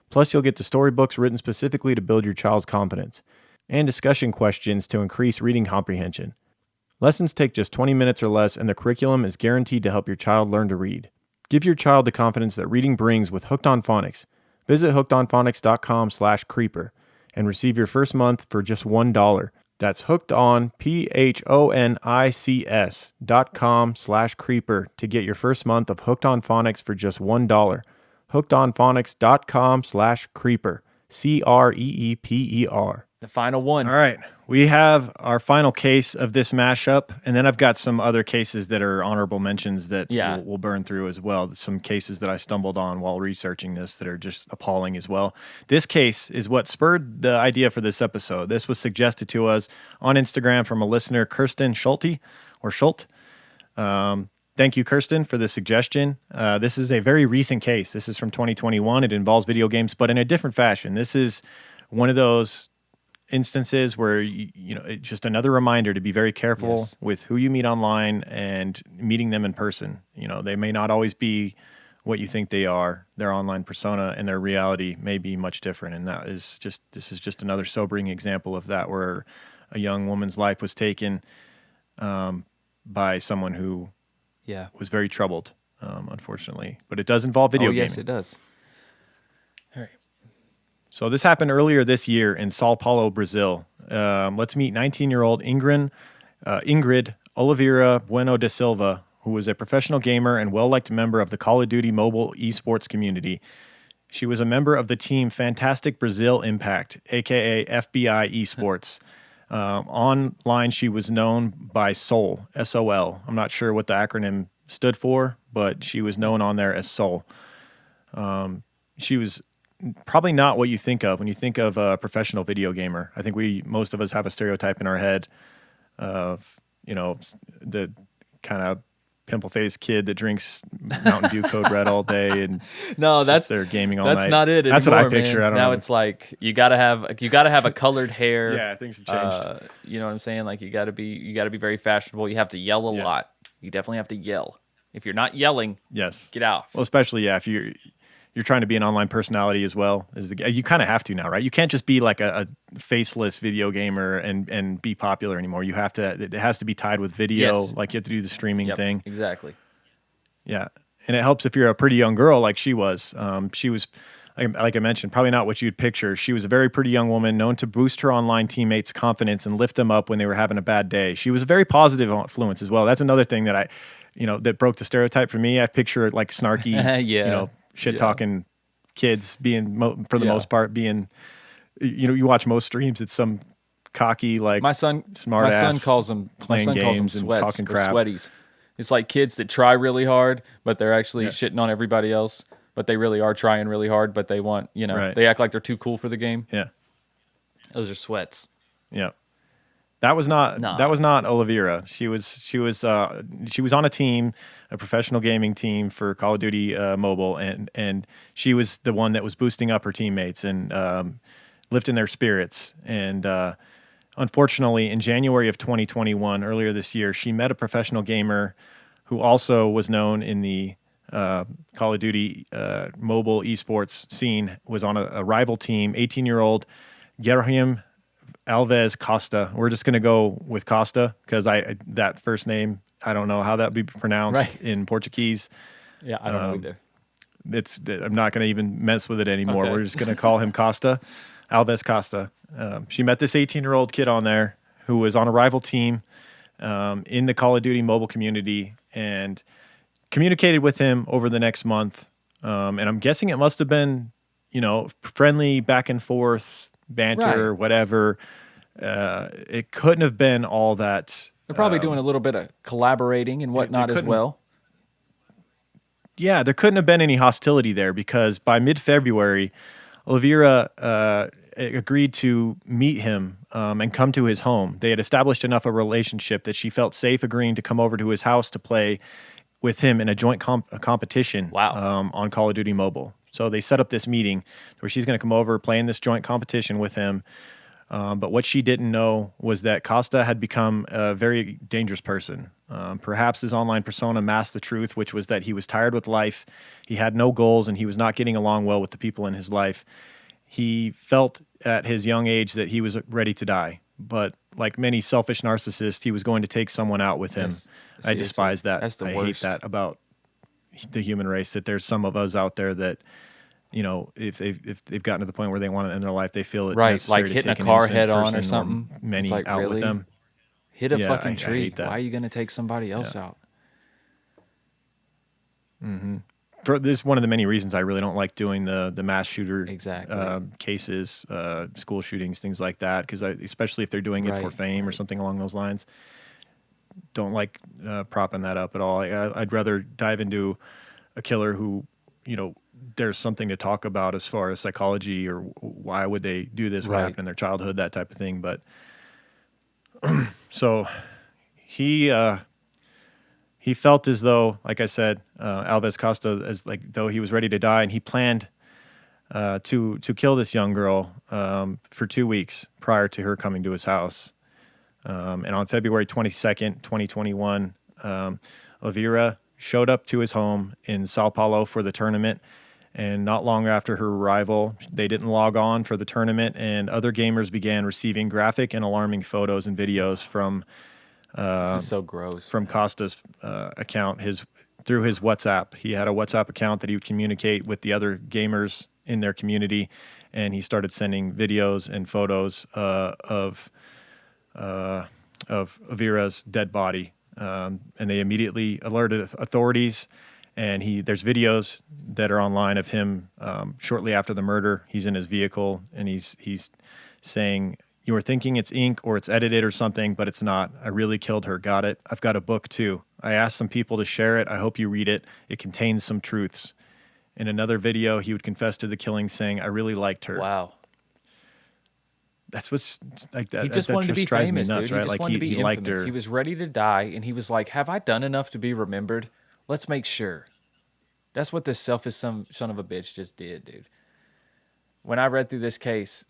Plus, you'll get the storybooks written specifically to build your child's confidence, and discussion questions to increase reading comprehension. Lessons take just 20 minutes or less, and the curriculum is guaranteed to help your child learn to read. Give your child the confidence that reading brings with Hooked on Phonics. Visit hookedonphonics.com/creeper and receive your first month for just $1. That's hookedonics.com/creeper to get your first month of Hooked on Phonics for just $1. hookedonphonics.com/creeper. CREEPER. The final one. All right. We have our final case of this mashup, and then I've got some other cases that are honorable mentions that we'll burn through as well. Some cases that I stumbled on while researching this that are just appalling as well. This case is what spurred the idea for this episode. This was suggested to us on Instagram from a listener, Kirsten Schulte, or Schult. Thank you, Kirsten, for the suggestion. This is a very recent case. This is from 2021. It involves video games, but in a different fashion. This is one of those instances where it's just another reminder to be very careful with who you meet online and meeting them in person. They may not always be what you think they are. Their online persona and their reality may be much different, and this is just another sobering example of that, where a young woman's life was taken by someone who was very troubled, unfortunately. But it does involve video gaming. Yes, it does. So this happened earlier this year in Sao Paulo, Brazil. Let's meet 19-year-old Ingrid Oliveira Bueno da Silva, who was a professional gamer and well-liked member of the Call of Duty mobile esports community. She was a member of the team Fantastic Brazil Impact, a.k.a. FBI Esports. Online, she was known by Sol, S-O-L. I'm not sure what the acronym stood for, but she was known on there as Sol. She was probably not what you think of when you think of a professional video gamer. I think most of us have a stereotype in our head of, the kind of pimple-faced kid that drinks Mountain Dew Code Red all day and sits there gaming all night. That's not it anymore, That's what I picture. Man. I don't know. It's like you gotta have a colored hair. Yeah, things have changed. You know what I'm saying? Like you gotta be very fashionable. You have to yell a lot. You definitely have to yell. If you're not yelling, get off. Well, especially if you're trying to be an online personality as well. You kind of have to now, right? You can't just be like a faceless video gamer and be popular anymore. You have to. It has to be tied with video. Like you have to do the streaming thing. Exactly. Yeah, and it helps if you're a pretty young girl like she was. She was, like I mentioned, probably not what you'd picture. She was a very pretty young woman, known to boost her online teammates' confidence and lift them up when they were having a bad day. She was a very positive influence as well. That's another thing that that broke the stereotype for me. I picture like snarky, shit-talking kids being, for the most part, being, you watch most streams, it's some cocky, like, my son calls them playing games and sweats, talking crap. Sweaties. It's like kids that try really hard, but they're actually shitting on everybody else, but they really are trying really hard, but they want, they act like they're too cool for the game. Yeah. Those are sweats. Yeah. That was not Oliveira. She was on a team, a professional gaming team for Call of Duty Mobile, and she was the one that was boosting up her teammates and lifting their spirits. And unfortunately, in January of 2021, earlier this year, she met a professional gamer who also was known in the Call of Duty mobile esports scene, was on a rival team, 18-year-old Guilherme Alves Costa. We're just going to go with Costa because that first name, I don't know how that would be pronounced in Portuguese. Yeah, I don't know either. I'm not going to even mess with it anymore. Okay. We're just going to call him Costa, Alves Costa. She met this 18-year-old kid on there who was on a rival team in the Call of Duty mobile community and communicated with him over the next month. And I'm guessing it must have been, friendly back and forth, banter, whatever. It couldn't have been all that. They're probably doing a little bit of collaborating and whatnot as well. Yeah, there couldn't have been any hostility there because by mid-February, Oliveira agreed to meet him and come to his home. They had established enough a relationship that she felt safe agreeing to come over to his house to play with him in a joint competition on Call of Duty Mobile. So they set up this meeting where she's going to come over, play in this joint competition with him. But what she didn't know was that Costa had become a very dangerous person. Perhaps his online persona masked the truth, which was that he was tired with life, he had no goals, and he was not getting along well with the people in his life. He felt at his young age that he was ready to die. But like many selfish narcissists, he was going to take someone out with him. I despise that. That's the worst. I hate worst. that about the human race, that there's some of us out there that if they've gotten to the point where they want to end their life, they feel it Right, necessary like to hitting a take an car innocent head on or person or something. It's many like, out with really? them. Hit a Yeah, I fucking tree. hate Why that. are you going to take somebody Yeah. else out? For this is one of the many reasons I really don't like doing the mass shooter Exactly. cases, school shootings, things like that, because especially if they're doing it for Right, fame or right. something along those lines, don't like propping that up at all. I'd rather dive into a killer who, there's something to talk about as far as psychology or why would they do this, what Right. happened in their childhood, that type of thing. But so he he felt as though, like I said, Alves Costa, as like though he was ready to die, and he planned to kill this young girl for 2 weeks prior to her coming to his house. And on February 22nd, 2021, Elvira showed up to his home in Sao Paulo for the tournament. And not long after her arrival, they didn't log on for the tournament, and other gamers began receiving graphic and alarming photos and videos This is so gross, from man. Costa's account, through his WhatsApp. He had a WhatsApp account that he would communicate with the other gamers in their community, and he started sending videos and photos of Avira's dead body. And they immediately alerted authorities. And there's videos that are online of him shortly after the murder. He's in his vehicle and he's saying, "You were thinking it's ink or it's edited or something, but it's not. I really killed her. Got it. I've got a book too. I asked some people to share it. I hope you read it. It contains some truths." In another video, he would confess to the killing, saying, "I really liked her." Wow. That's what's like that. He just That wanted to just be drives me famous, nuts, dude. He right? just Like wanted to he be liked infamous. He her. was ready to die, and he was like, "Have I done enough to be remembered? Let's make sure." That's what this selfish son of a bitch just did, dude. When I read through this case,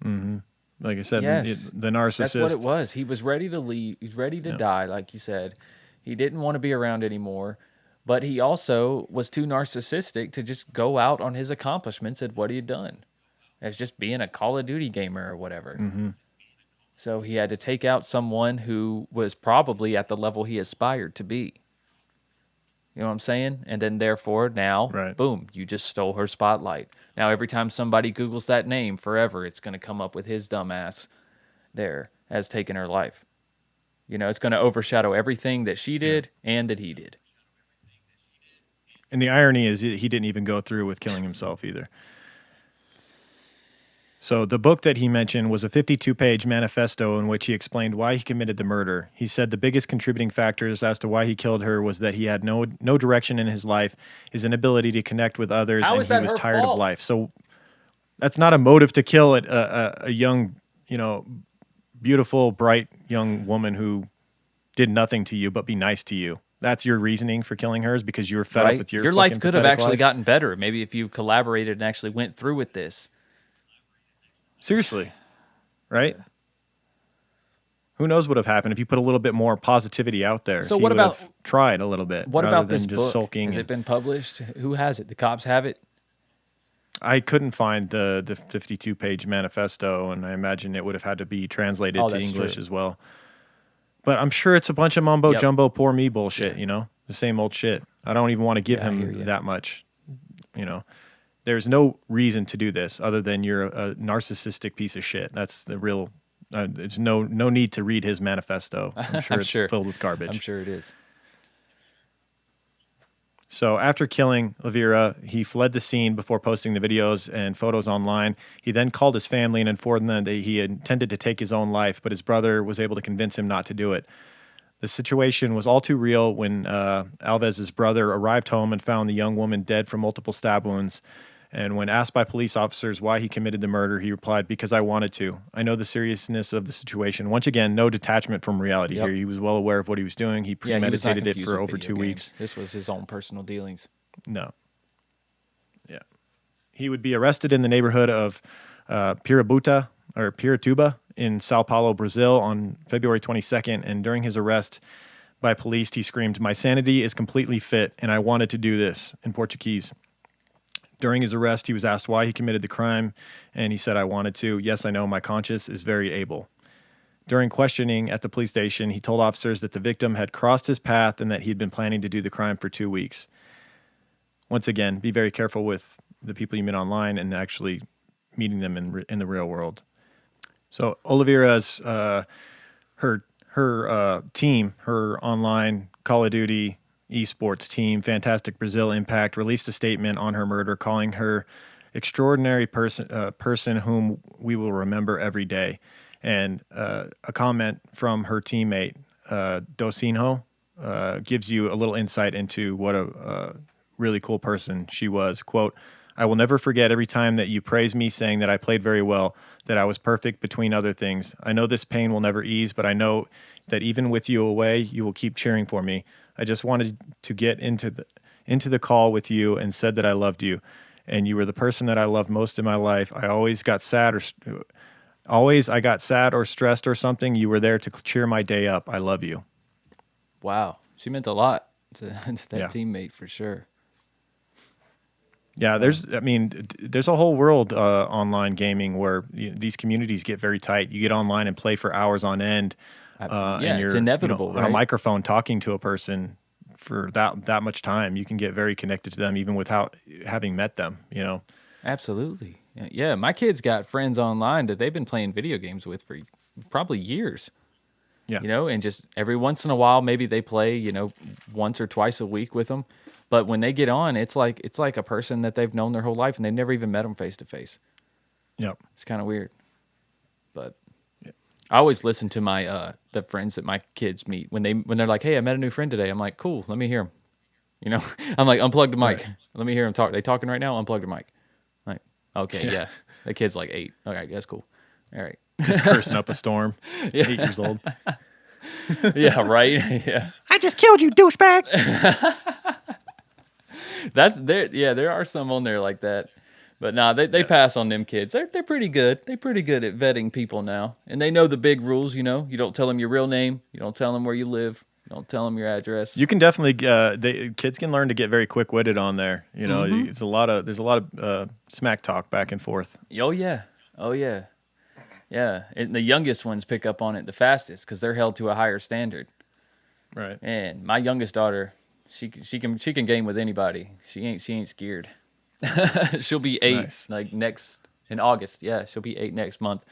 Like I said, yes, the that's what it narcissist. was. He was ready to leave. He's ready to Yeah. die, like you said. He didn't want to be around anymore, but he also was too narcissistic to just go out on his accomplishments and what he had done as just being a Call of Duty gamer or whatever. So he had to take out someone who was probably at the level he aspired to be. You know what I'm saying? And then therefore now, Right. boom, you just stole her spotlight. Now every time somebody Googles that name forever, it's going to come up with his dumbass there as taking her life. You know, it's going to overshadow everything that she Yeah. did and that he did. And the irony is he didn't even go through with killing himself either. So the book that he mentioned was a 52-page manifesto in which he explained why he committed the murder. He said the biggest contributing factors as to why he killed her was that he had no direction in his life, his inability to connect with others, How and is he that was her tired of fault? life. So that's not a motive to kill a young, beautiful, bright young woman who did nothing to you but be nice to you. That's your reasoning for killing her, is because you were fed up Right? with your Your life fucking could have pathetic actually life? gotten better. Maybe if you collaborated and actually went through with this. Seriously, right? Who knows what would have happened if you put a little bit more positivity out there, So if he what would about have tried a little bit what rather about this than just book? sulking. Has it And been published? Who has it? The cops have it? I couldn't find the 52-page manifesto, and I imagine it would have had to be translated Oh, to that's English true. as well. But I'm sure it's a bunch of mumbo Yep. jumbo, poor me bullshit, Yeah. the same old shit. I don't even want to give Yeah, I hear him you. that much, you know. There's no reason to do this other than you're a narcissistic piece of shit. That's the real. There's no need to read his manifesto. I'm sure I'm it's sure. filled with I'm garbage. sure it is. So after killing Elvira, he fled the scene before posting the videos and photos online. He then called his family and informed them that he intended to take his own life, but his brother was able to convince him not to do it. The situation was all too real when Alves's brother arrived home and found the young woman dead from multiple stab wounds. And when asked by police officers why he committed the murder, he replied, "Because I wanted to. I know the seriousness of the situation." Once again, no detachment from reality Yep. here. He was well aware of what he was doing. He Yeah, he was not premeditated it confused for with over video 2 games. weeks. This was his own personal dealings. No. Yeah. He would be arrested in the neighborhood of Pirituba in Sao Paulo, Brazil on February 22nd. And during his arrest by police, he screamed, "My sanity is completely fit, and I wanted to do this," in Portuguese. During his arrest, he was asked why he committed the crime, and he said, "I wanted to. Yes, I know my conscience is very able." During questioning at the police station, he told officers that the victim had crossed his path and that he'd been planning to do the crime for 2 weeks. Once again, be very careful with the people you meet online and actually meeting them in the real world. So Oliveira's her team, her online Call of Duty esports team, Fantastic Brazil Impact, released a statement on her murder, calling her extraordinary person whom we will remember every day. And a comment from her teammate, Docinho, gives you a little insight into what a really cool person she was. Quote, I will never forget every time that you praise me, saying that I played very well, that I was perfect between other things. I know this pain will never ease, but I know that even with you away, you will keep cheering for me. I just wanted to get into the call with you and said that I loved you, and you were the person that I loved most in my life. I got sad or stressed or something. You were there to cheer my day up. I love you. Wow, she meant a lot to that Yeah. teammate for sure. Yeah, there's a whole world online gaming where these communities get very tight. You get online and play for hours on end, and It's you're inevitable, on a right? microphone talking to a person for that much time. You can get very connected to them even without having met them. Absolutely. Yeah, my kids got friends online that they've been playing video games with for probably years. Yeah, And just every once in a while, maybe they play, once or twice a week with them. But when they get on, it's like a person that they've known their whole life and they've never even met them face to face. yep. It's kind of weird. But I always listen to my the friends that my kids meet when they're like, "Hey, I met a new friend today." I'm like, "Cool, let me hear them." I'm like, "Unplug the mic. Right. Let me hear them talk. They talking right now? Unplug the mic." Like, okay, yeah. The kid's like 8. Okay, that's cool. All right. Just cursing up a storm. 8 years old. Yeah, right. Yeah. I just killed you, douchebag. That's there. Yeah, there are some on there like that, but nah, they pass on them kids. They're pretty good. They're pretty good at vetting people now, and they know the big rules. You don't tell them your real name. You don't tell them where you live. You don't tell them your address. You can definitely kids can learn to get very quick witted on there. There's a lot of smack talk back and forth. Oh yeah, oh yeah, yeah. And the youngest ones pick up on it the fastest because they're held to a higher standard. Right. And my youngest daughter, she can game with anybody. She ain't scared. She'll be 8 Nice. like next in August. Yeah, she'll be 8 next month.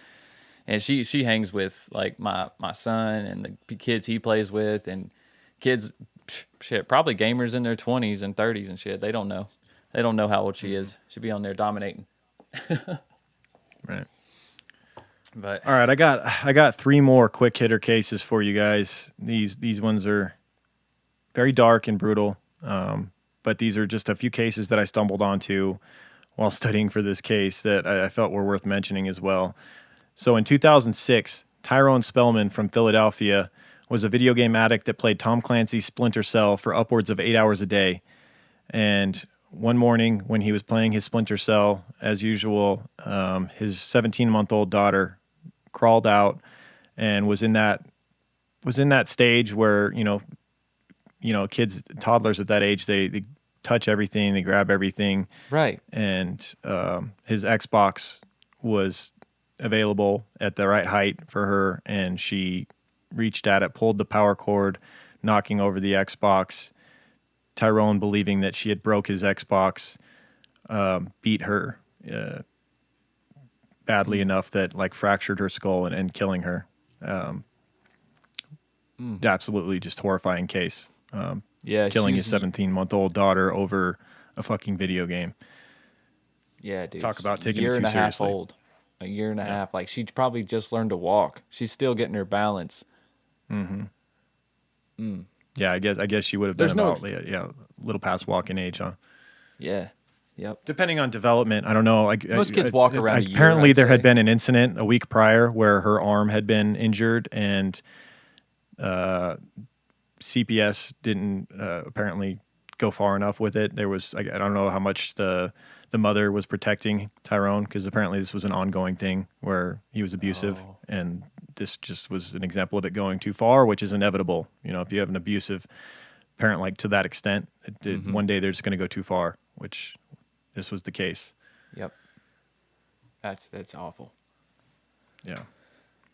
And she hangs with like my son and the kids he plays with and kids shit, probably gamers in their 20s and 30s and shit. They don't know. They don't know how old she is. She'll be on there dominating. Right. But All right, I got 3 more quick hitter cases for you guys. These ones are very dark and brutal, but these are just a few cases that I stumbled onto while studying for this case that I felt were worth mentioning as well. So in 2006, Tyrone Spellman from Philadelphia was a video game addict that played Tom Clancy's Splinter Cell for upwards of 8 hours a day. And one morning when he was playing his Splinter Cell, as usual, his 17-month-old daughter crawled out and was in that stage where kids, toddlers at that age, they touch everything, they grab everything, right. and his Xbox was available at the right height for her, and she reached at it, pulled the power cord, knocking over the Xbox. Tyrone, believing that she had broke his Xbox, beat her badly enough that fractured her skull and killing her. Absolutely just horrifying case. Yeah, Killing his 17-month-old daughter over a fucking video game. Yeah, dude. Talk about taking year it too and a half seriously. old. A year and a half. Like she probably just learned to walk. She's still getting her balance. Yeah, I guess she would have been about a little past walking age, huh? Yeah. Yep. Depending on development, I don't know. Most kids walk around a year, apparently, I'd there had say. been an incident a week prior where her arm had been injured, and CPS didn't apparently go far enough with it. There was I don't know how much the mother was protecting Tyrone, because apparently this was an ongoing thing where he was abusive, and this just was an example of it going too far, which is inevitable. If you have an abusive parent to that extent, one day they're just going to go too far, which this was the case. Yep. That's awful. Yeah.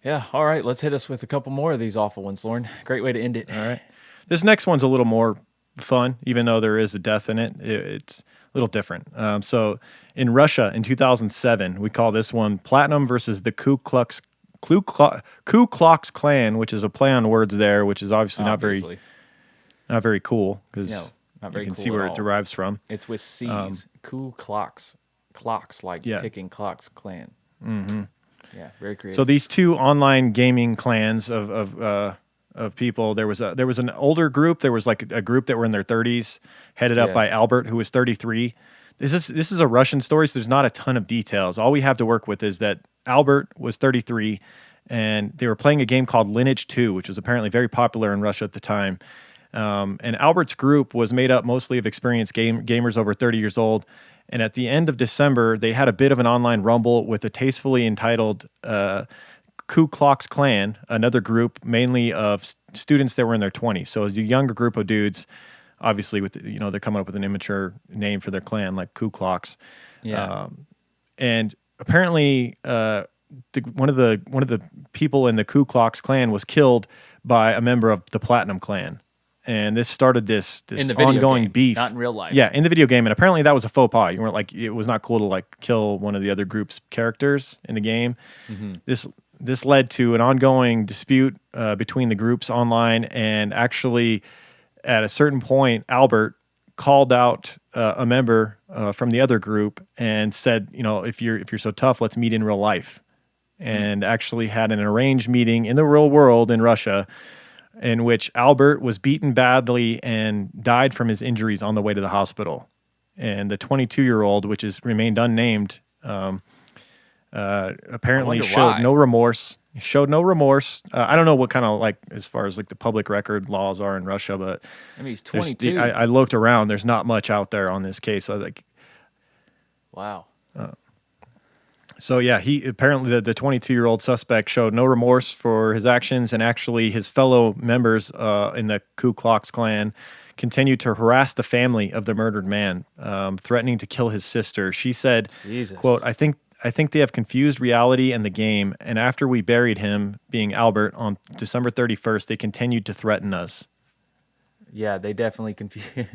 Yeah. All right. Let's hit us with a couple more of these awful ones, Lauren. Great way to end it. All right. This next one's a little more fun, even though there is a death in it. It's a little different. So in Russia in 2007, we call this one Platinum versus the Ku Klux Klan, which is a play on words there, which is obviously Obviously. not very cool because No, not very you can cool see at where it all. derives from. It's with C's. Cool clocks. Clocks like Yeah. ticking clocks clan. Mm-hmm. Yeah, very creative. So these two online gaming clans of people, there was an older group. There was like a group that were in their 30s, headed up Yeah. by Albert, who was 33. This is a Russian story, so there's not a ton of details. All we have to work with is that Albert was 33, and they were playing a game called Lineage 2, which was apparently very popular in Russia at the time. And Albert's group was made up mostly of experienced gamers over 30 years old. And at the end of December, they had a bit of an online rumble with a tastefully entitled Ku Klux Klan, another group mainly of students that were in their 20s. So it was a younger group of dudes, obviously with they're coming up with an immature name for their clan like Ku Klux. Yeah. And apparently, one of the people in the Ku Klux Klan was killed by a member of the Platinum Clan. And this started this in the video ongoing game, beef. not in real life. Yeah, in the video game, and apparently that was a faux pas. You weren't like it was not cool to like kill one of the other group's characters in the game. Mm-hmm. This led to an ongoing dispute between the groups online, and actually, at a certain point, Albert called out a member from the other group and said, if you're so tough, let's meet in real life, and actually had an arranged meeting in the real world in Russia, in which Albert was beaten badly and died from his injuries on the way to the hospital. And the 22-year-old, which is remained unnamed, apparently showed why. no remorse. He showed no remorse. I don't know what kind of like as far as like the public record laws are in Russia, but I mean, he's 22. I looked around. There's not much out there on this case. Wow. So yeah, he apparently the 22-year-old suspect showed no remorse for his actions, and actually his fellow members in the Ku Klux Klan continued to harass the family of the murdered man, threatening to kill his sister. She said, Jesus. "Quote: I think they have confused reality and the game, and after we buried him, being Albert, on December 31st, they continued to threaten us." Yeah, they definitely confuse.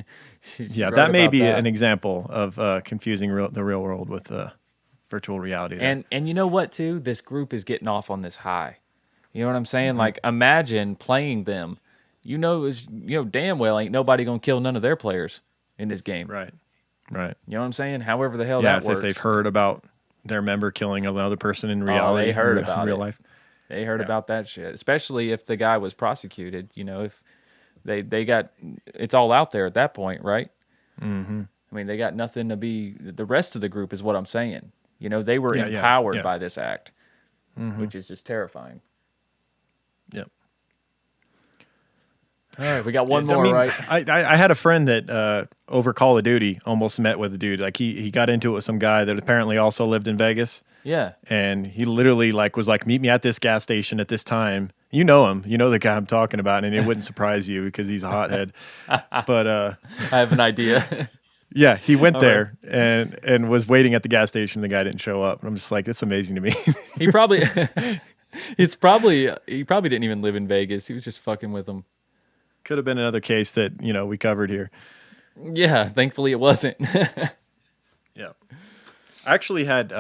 Yeah, that may be an example of confusing the real world with virtual reality. And you know what too? This group is getting off on this high. You know what I'm saying? Mm-hmm. Like imagine playing them. Damn well ain't nobody gonna kill none of their players in this game. Right. You know what I'm saying? However the hell Yeah, that works. if they've heard about their member killing another person in reality, they heard about real it. life. They heard about that shit, especially if the guy was prosecuted. If they got, it's all out there at that point, right? Mm-hmm. I mean, they got nothing to be. The rest of the group is what I'm saying. They were Yeah, empowered yeah. by this act, Mm-hmm. which is just terrifying. Yep. All right, we got one more, right? I had a friend that over Call of Duty almost met with a dude. Like he got into it with some guy that apparently also lived in Vegas. Yeah. And he literally was like, meet me at this gas station at this time. You know him. You know the guy I'm talking about, and it wouldn't surprise you because he's a hothead. But I have an idea. yeah, he went there and was waiting at the gas station. The guy didn't show up. And I'm just like, it's amazing to me. He probably he probably didn't even live in Vegas. He was just fucking with them. Could have been another case that, we covered here. Yeah, thankfully it wasn't. Yeah. I actually had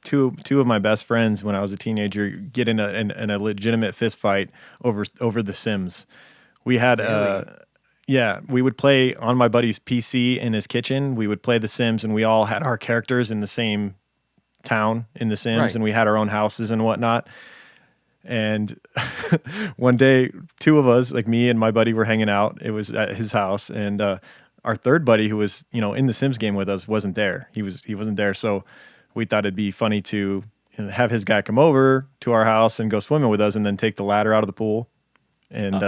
two of my best friends when I was a teenager get in a legitimate fist fight over The Sims. We had Really? we would play on my buddy's PC in his kitchen. We would play The Sims, and we all had our characters in the same town in The Sims, Right. and we had our own houses and whatnot. And one day, two of us, like me and my buddy, were hanging out. It was at his house, and our third buddy, who was in the Sims game with us, wasn't there. He wasn't there, so we thought it'd be funny to have his guy come over to our house and go swimming with us, and then take the ladder out of the pool, and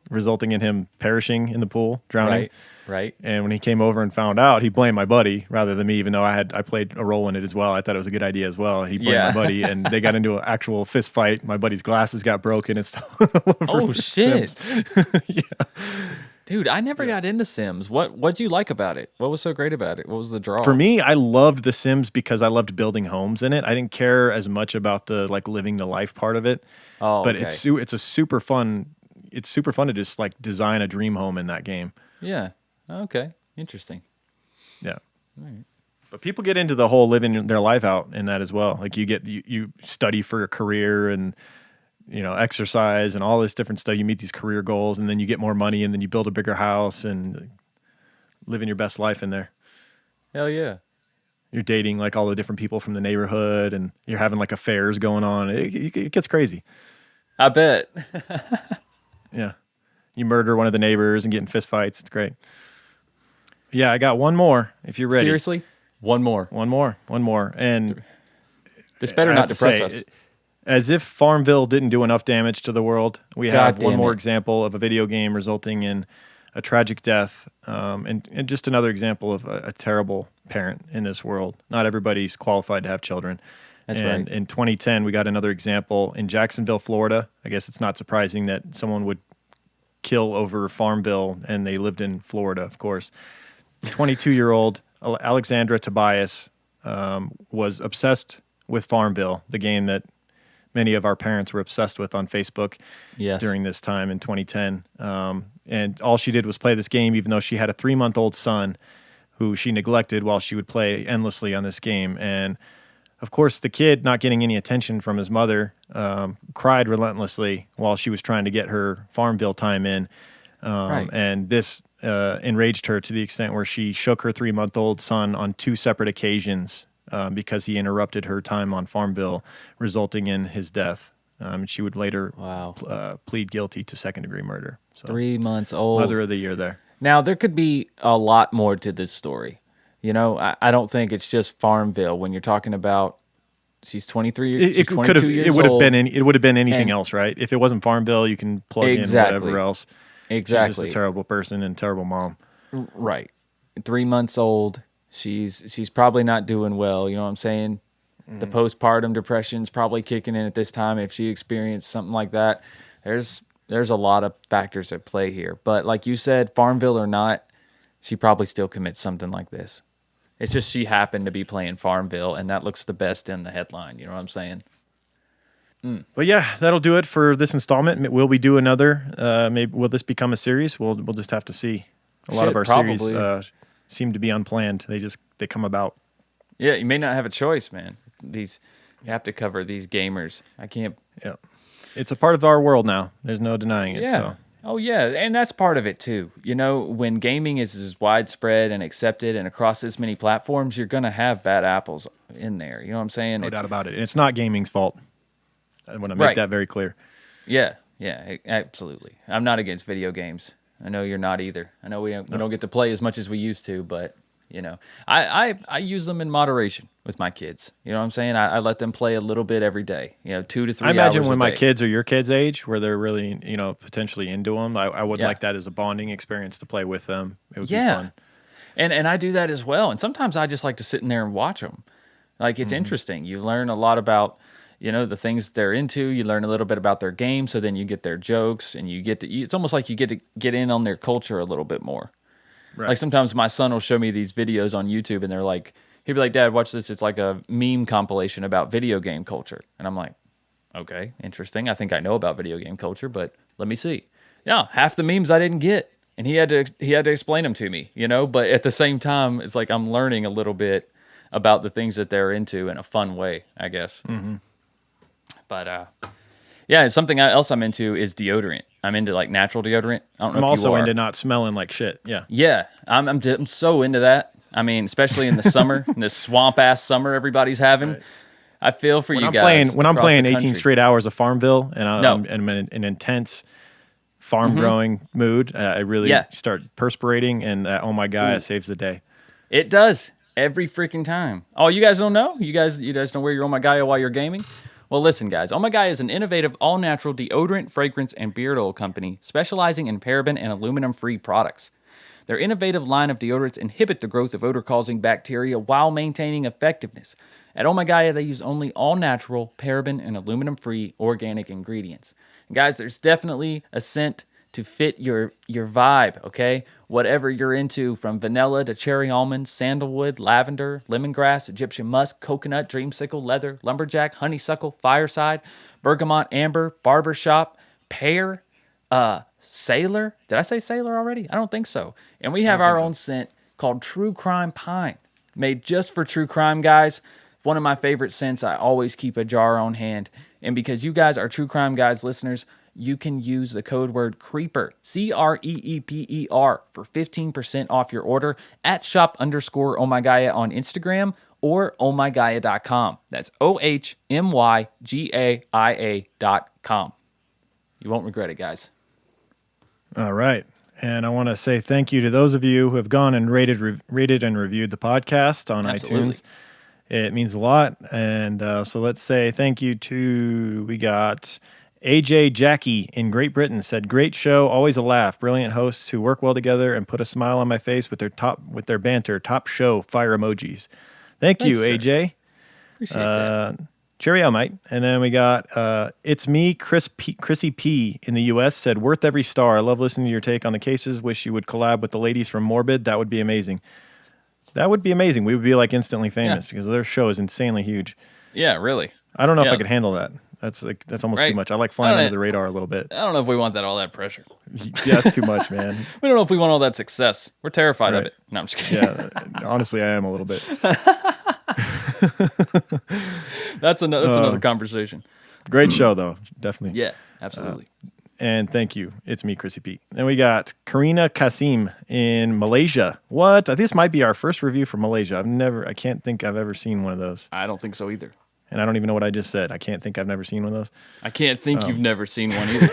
resulting in him perishing in the pool, drowning. Right. And when he came over and found out, he blamed my buddy rather than me, even though I played a role in it as well. I thought it was a good idea as well. He blamed my buddy, and they got into an actual fist fight. My buddy's glasses got broken and stuff. Oh shit! Yeah. Dude, I never got into Sims. What'd you like about it? What was so great about it? What was the draw? For me, I loved The Sims because I loved building homes in it. I didn't care as much about the living the life part of it. Oh, but okay. it's a super fun it's super fun to just like design a dream home in that game. Yeah. Okay. Interesting. Yeah. But people get into the whole living their life out in that as well. Like you study for a career and exercise and all this different stuff. You meet these career goals, and then you get more money, and then you build a bigger house and living your best life in there. Hell yeah. You're dating like all the different people from the neighborhood, and you're having like affairs going on. It gets crazy. I bet. Yeah. You murder one of the neighbors and get in fist fights. It's great. Yeah, I got one more if you're ready. Seriously? One more. And this better not depress us. As if Farmville didn't do enough damage to the world, we have one more it. example of a video game resulting in a tragic death, and just another example of a terrible parent in this world. Not everybody's qualified to have children. That's and right. In 2010, we got another example in Jacksonville, Florida. I guess it's not surprising that someone would kill over Farmville, and they lived in Florida, of course. 22-year-old Alexandra Tobias was obsessed with Farmville, the game that many of our parents were obsessed with on Facebook during this time in 2010. And all she did was play this game, even though she had a 3-month-old son who she neglected while she would play endlessly on this game. And of course, the kid, not getting any attention from his mother, cried relentlessly while she was trying to get her Farmville time in. And this enraged her to the extent where she shook her 3-month-old son on 2 separate occasions because he interrupted her time on Farmville, resulting in his death. She would later plead guilty to second-degree murder. So, 3 months old. Mother of the Year there. Now, there could be a lot more to this story. I don't think it's just Farmville. When you're talking about she's 23, she's 22 years old. It would have been anything else, right? If it wasn't Farmville, you can plug in whatever else. Exactly. She's just a terrible person and terrible mom. Right. 3 months old. She's probably not doing well. You know what I'm saying? The postpartum depression's probably kicking in at this time. If she experienced something like that, there's a lot of factors at play here. But like you said, Farmville or not, she probably still commits something like this. It's just she happened to be playing Farmville, and that looks the best in the headline. You know what I'm saying? But yeah, that'll do it for this installment. Will we do another? Maybe will this become a series? We'll just have to see. A lot of our series seem to be unplanned. They come about. Yeah, you may not have a choice, man. You have to cover these gamers. I can't. Yeah, it's a part of our world now. There's no denying it. Yeah. So. Oh yeah, and that's part of it too. When gaming is as widespread and accepted and across as many platforms, you're gonna have bad apples in there. You know what I'm saying? No doubt about it. And it's not gaming's fault. I want to make that very clear. Yeah, absolutely. I'm not against video games. I know you're not either. I know we don't get to play as much as we used to, but I use them in moderation with my kids. You know what I'm saying? I let them play a little bit every day. 2 to 3 hours. I imagine when my kids are your kids' age, where they're really potentially into them, I would like that as a bonding experience to play with them. It would be fun. And I do that as well. And sometimes I just like to sit in there and watch them. Like it's interesting. You learn a lot about the things they're into. You learn a little bit about their game, so then you get their jokes, and it's almost like you get to get in on their culture a little bit more. Right. Like sometimes my son will show me these videos on YouTube, and they're like, he'll be like, "Dad, watch this. It's like a meme compilation about video game culture." And I'm like, "Okay, interesting. I think I know about video game culture, but let me see." Yeah, half the memes I didn't get, and he had to explain them to me, But at the same time, it's like I'm learning a little bit about the things that they're into in a fun way, I guess. Mm-hmm. But something else I'm into is deodorant. I'm into like natural deodorant. I don't know if you are. I'm also into not smelling like shit. Yeah. Yeah, I'm so into that. I mean, especially in the summer, in this swamp ass summer everybody's having. Right. I feel for you guys. When I'm playing 18 straight hours of Farmville and I'm in an intense farm growing mood, I really start perspirating, and oh my god, it saves the day. It does every freaking time. Oh, you guys don't know? You guys don't wear your Oh My Guy while you're gaming? Well, listen, guys. Oh My Guy is an innovative, all-natural deodorant, fragrance, and beard oil company specializing in paraben and aluminum-free products. Their innovative line of deodorants inhibit the growth of odor-causing bacteria while maintaining effectiveness. At Oh My Guy, they use only all-natural, paraben, and aluminum-free organic ingredients. And guys, there's definitely a scent to fit your vibe, okay? Whatever you're into, from vanilla to cherry almond, sandalwood, lavender, lemongrass, Egyptian musk, coconut, dreamsicle, leather, lumberjack, honeysuckle, fireside, bergamot, amber, barbershop, pear, Sailor. Did I say Sailor already? I don't think so. And we have our own scent called True Crime Pine, made just for true crime guys. One of my favorite scents. I always keep a jar on hand. And because you guys are True Crime Guys listeners, you can use the code word CREEPER, CREEPER, for 15% off your order at shop_ohmygaia on Instagram or ohmygaia.com. That's OHMYGAIA.com. You won't regret it, guys. All right. And I want to say thank you to those of you who have gone and rated and reviewed the podcast on Absolutely. iTunes. It means a lot. And so let's say thank you to, we got AJ Jackie in Great Britain said, great show, always a laugh, brilliant hosts who work well together and put a smile on my face with their banter, top show, fire emojis. Thank you, Thanks, sir. AJ. Appreciate that. Cheerio, mate. And then we got It's Me, Chrissy P in the U.S. said, worth every star. I love listening to your take on the cases. Wish you would collab with the ladies from Morbid. That would be amazing. That would be amazing. We would be like instantly famous because their show is insanely huge. Yeah, really. I don't know if I could handle that. That's almost too much. I like flying under the radar a little bit. I don't know if we want all that pressure. Yeah, that's too much, man. We don't know if we want all that success. We're terrified of it. No, I'm just kidding. Yeah, honestly, I am a little bit. That's another conversation. Great show, though. Definitely. Yeah, absolutely. And thank you. It's me, Chrissy P. Then we got Karina Kasim in Malaysia. What? This might be our first review from Malaysia. I can't think I've ever seen one of those. I don't think so either. And I don't even know what I just said. I can't think I've never seen one of those. I can't think you've never seen one either.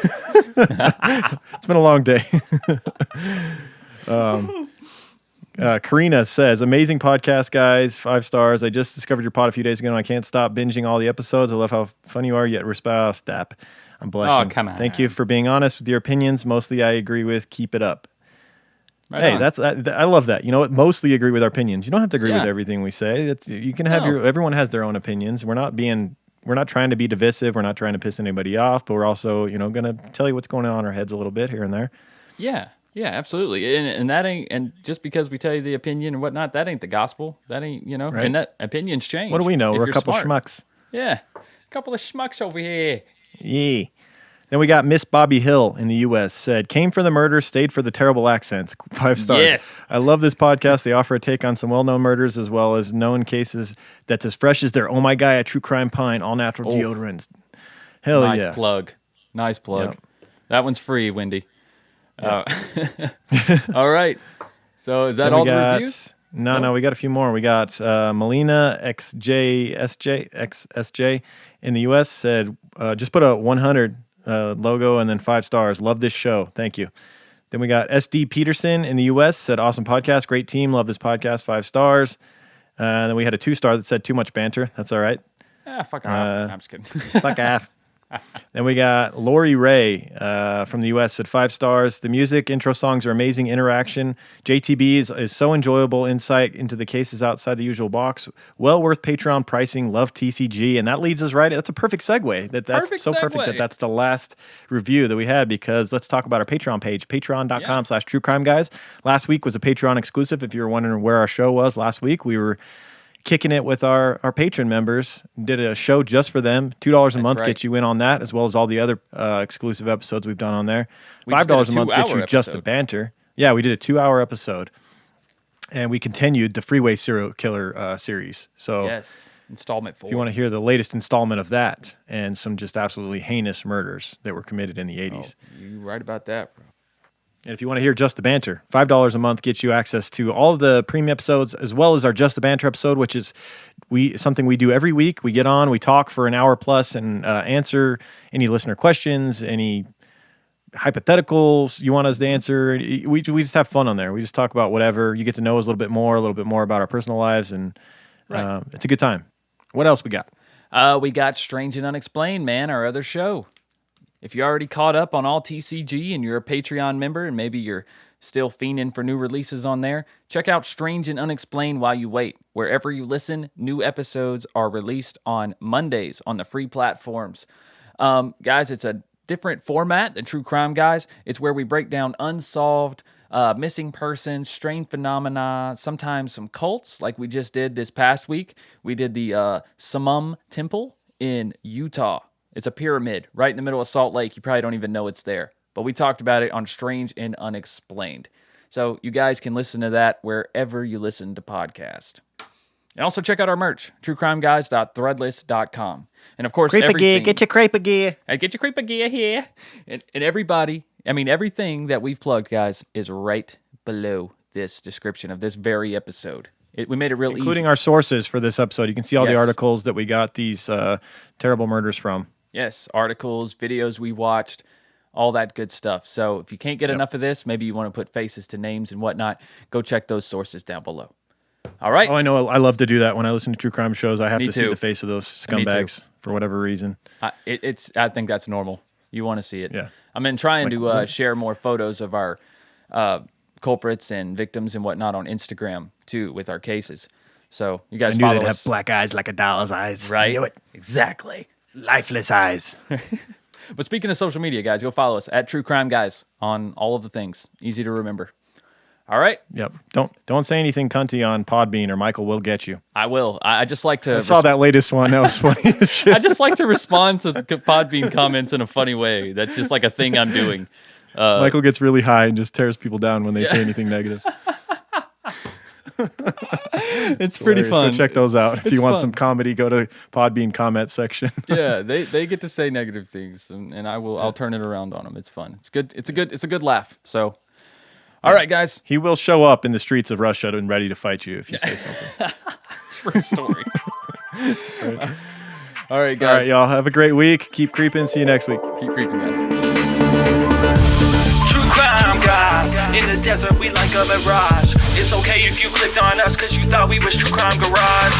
It's been a long day. Karina says, amazing podcast, guys. 5 stars. I just discovered your pod a few days ago, and I can't stop binging all the episodes. I love how funny you are, yet stop. I'm blushing. Oh, come on. Thank you for being honest with your opinions. Mostly I agree with. Keep it up. Right on. I love that. You know what? Mostly agree with our opinions. You don't have to agree with Yeah. everything we say. You can have everyone has their own opinions. We're not trying to be divisive. We're not trying to piss anybody off, but we're also, going to tell you what's going on in our heads a little bit here and there. Yeah, absolutely. And that ain't, and just because we tell you the opinion and whatnot, that ain't the gospel. That ain't, Right. And that opinions change. What do we know? if We're a you're couple smart. schmucks. Yeah, a couple of schmucks over here. Yeah. Then we got Miss Bobby Hill in the U.S. said, came for the murder, stayed for the terrible accents. 5 stars. Yes. I love this podcast. They offer a take on some well-known murders as well as known cases that's as fresh as their Oh My Guy, a True Crime Pine, all-natural deodorants. Hell Nice yeah. plug. Nice plug. Yep. That one's free, Wendy. All right. So is that Then all we the got, reviews? No, we got a few more. We got Melina XJ in the U.S. said, just put a 100 logo and then 5 stars. Love this show. Thank you. Then we got SD Peterson in the U.S. said, awesome podcast. Great team. Love this podcast. 5 stars. And then we had a 2-star that said too much banter. That's all right. Fuck off. I'm just kidding. Fuck off. Then we got Lori Ray from the U.S. said 5 stars. The music, intro songs are amazing. Interaction. JTB is so enjoyable. Insight into the cases outside the usual box. Well worth Patreon pricing. Love TCG. And that leads us right. That's a perfect segue. That's Perfect so perfect segue. that's the last review that we had, because let's talk about our Patreon page, patreon.com/truecrimeguys. Last week was a Patreon exclusive. If you were wondering where our show was last week, we were kicking it with our patron members. Did a show just for them. $2 a month right. gets you in on that, as well as all the other exclusive episodes we've done on there. We just did $5 a a month gets you 2-hour just the episode. banter. Yeah, we did a 2-hour episode, and we continued the Freeway Serial Killer series. So Yes. Installment 4. if you want to hear the latest installment of that and some just absolutely heinous murders that were committed in the 80s. You right about that, bro. And if you want to hear Just the Banter, $5 a month gets you access to all of the premium episodes, as well as our Just the Banter episode, which is something we do every week. We get on, we talk for an hour plus, and answer any listener questions, any hypotheticals you want us to answer. We just have fun on there. We just talk about whatever. You get to know us a little bit more about our personal lives, and Right. it's a good time. What else we got? We got Strange and Unexplained, man, our other show. If you already caught up on all TCG and you're a Patreon member and maybe you're still fiending for new releases on there, check out Strange and Unexplained while you wait. Wherever you listen, new episodes are released on Mondays on the free platforms. Guys, it's a different format than True Crime Guys. It's where we break down unsolved missing persons, strange phenomena, sometimes some cults, like we just did this past week. We did the Samum Temple in Utah. It's a pyramid right in the middle of Salt Lake. You probably don't even know it's there. but we talked about it on Strange and Unexplained. So you guys can listen to that wherever you listen to podcasts. And also check out our merch, truecrimeguys.threadless.com. And of course, Creeper gear, get your creeper gear. Get your creeper gear here. And everything that we've plugged, guys, is right below this description of this very episode. We made it real easy. Including our sources for this episode. You can see all the Yes. articles that we got these terrible murders from. Yes, articles, videos we watched, all that good stuff. So if you can't get enough of this, maybe you want to put faces to names and whatnot, go check those sources down below. All right. Oh, I know. I love to do that. When I listen to true crime shows, I have Me to see too. the face of those Me too. scumbags for whatever reason. I think that's normal. You want to see it. Yeah. I've been trying to share more photos of our culprits and victims and whatnot on Instagram, too, with our cases. So you guys I knew follow they'd us. have black eyes like a doll's eyes. Right? I knew it. Exactly. Lifeless eyes. But speaking of social media, guys, go follow us at True Crime Guys on all of the things. Easy to remember. All right. Yep. Don't say anything cunty on Podbean or Michael will get you. I will. I just like to. I saw that latest one. That was funny as shit. I just like to respond to the Podbean comments in a funny way. That's just like a thing I'm doing. Michael gets really high and just tears people down when they say anything negative. It's pretty fun. Go check those out. If It's you want fun. some comedy, go to Podbean comment section. Yeah, they get to say negative things, and I'll turn it around on them. It's fun. It's good. It's a good laugh. So, all right, guys. He will show up in the streets of Russia and ready to fight you if you say something. True story. Right. All right, guys. All right, y'all. Have a great week. Keep creeping. See you next week. Keep creeping, guys. True crime guys, in the desert we like a mirage. It's okay if you clicked on us cause you thought we was True Crime Garage.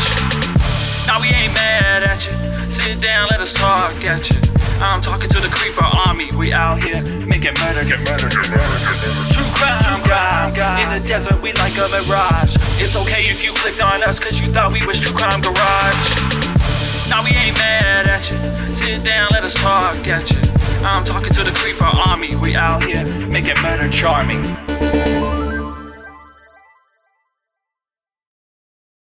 Now we ain't mad at you, sit down, let us talk at you. I'm talking to the creeper army, we out here making murder, get murder, get murder. True crime guys, in the desert we like a mirage. It's okay if you clicked on us cause you thought we was True Crime Garage. Now we ain't mad at you, sit down, let us talk at you. I'm talking to the creeper army, we out here making murder charming.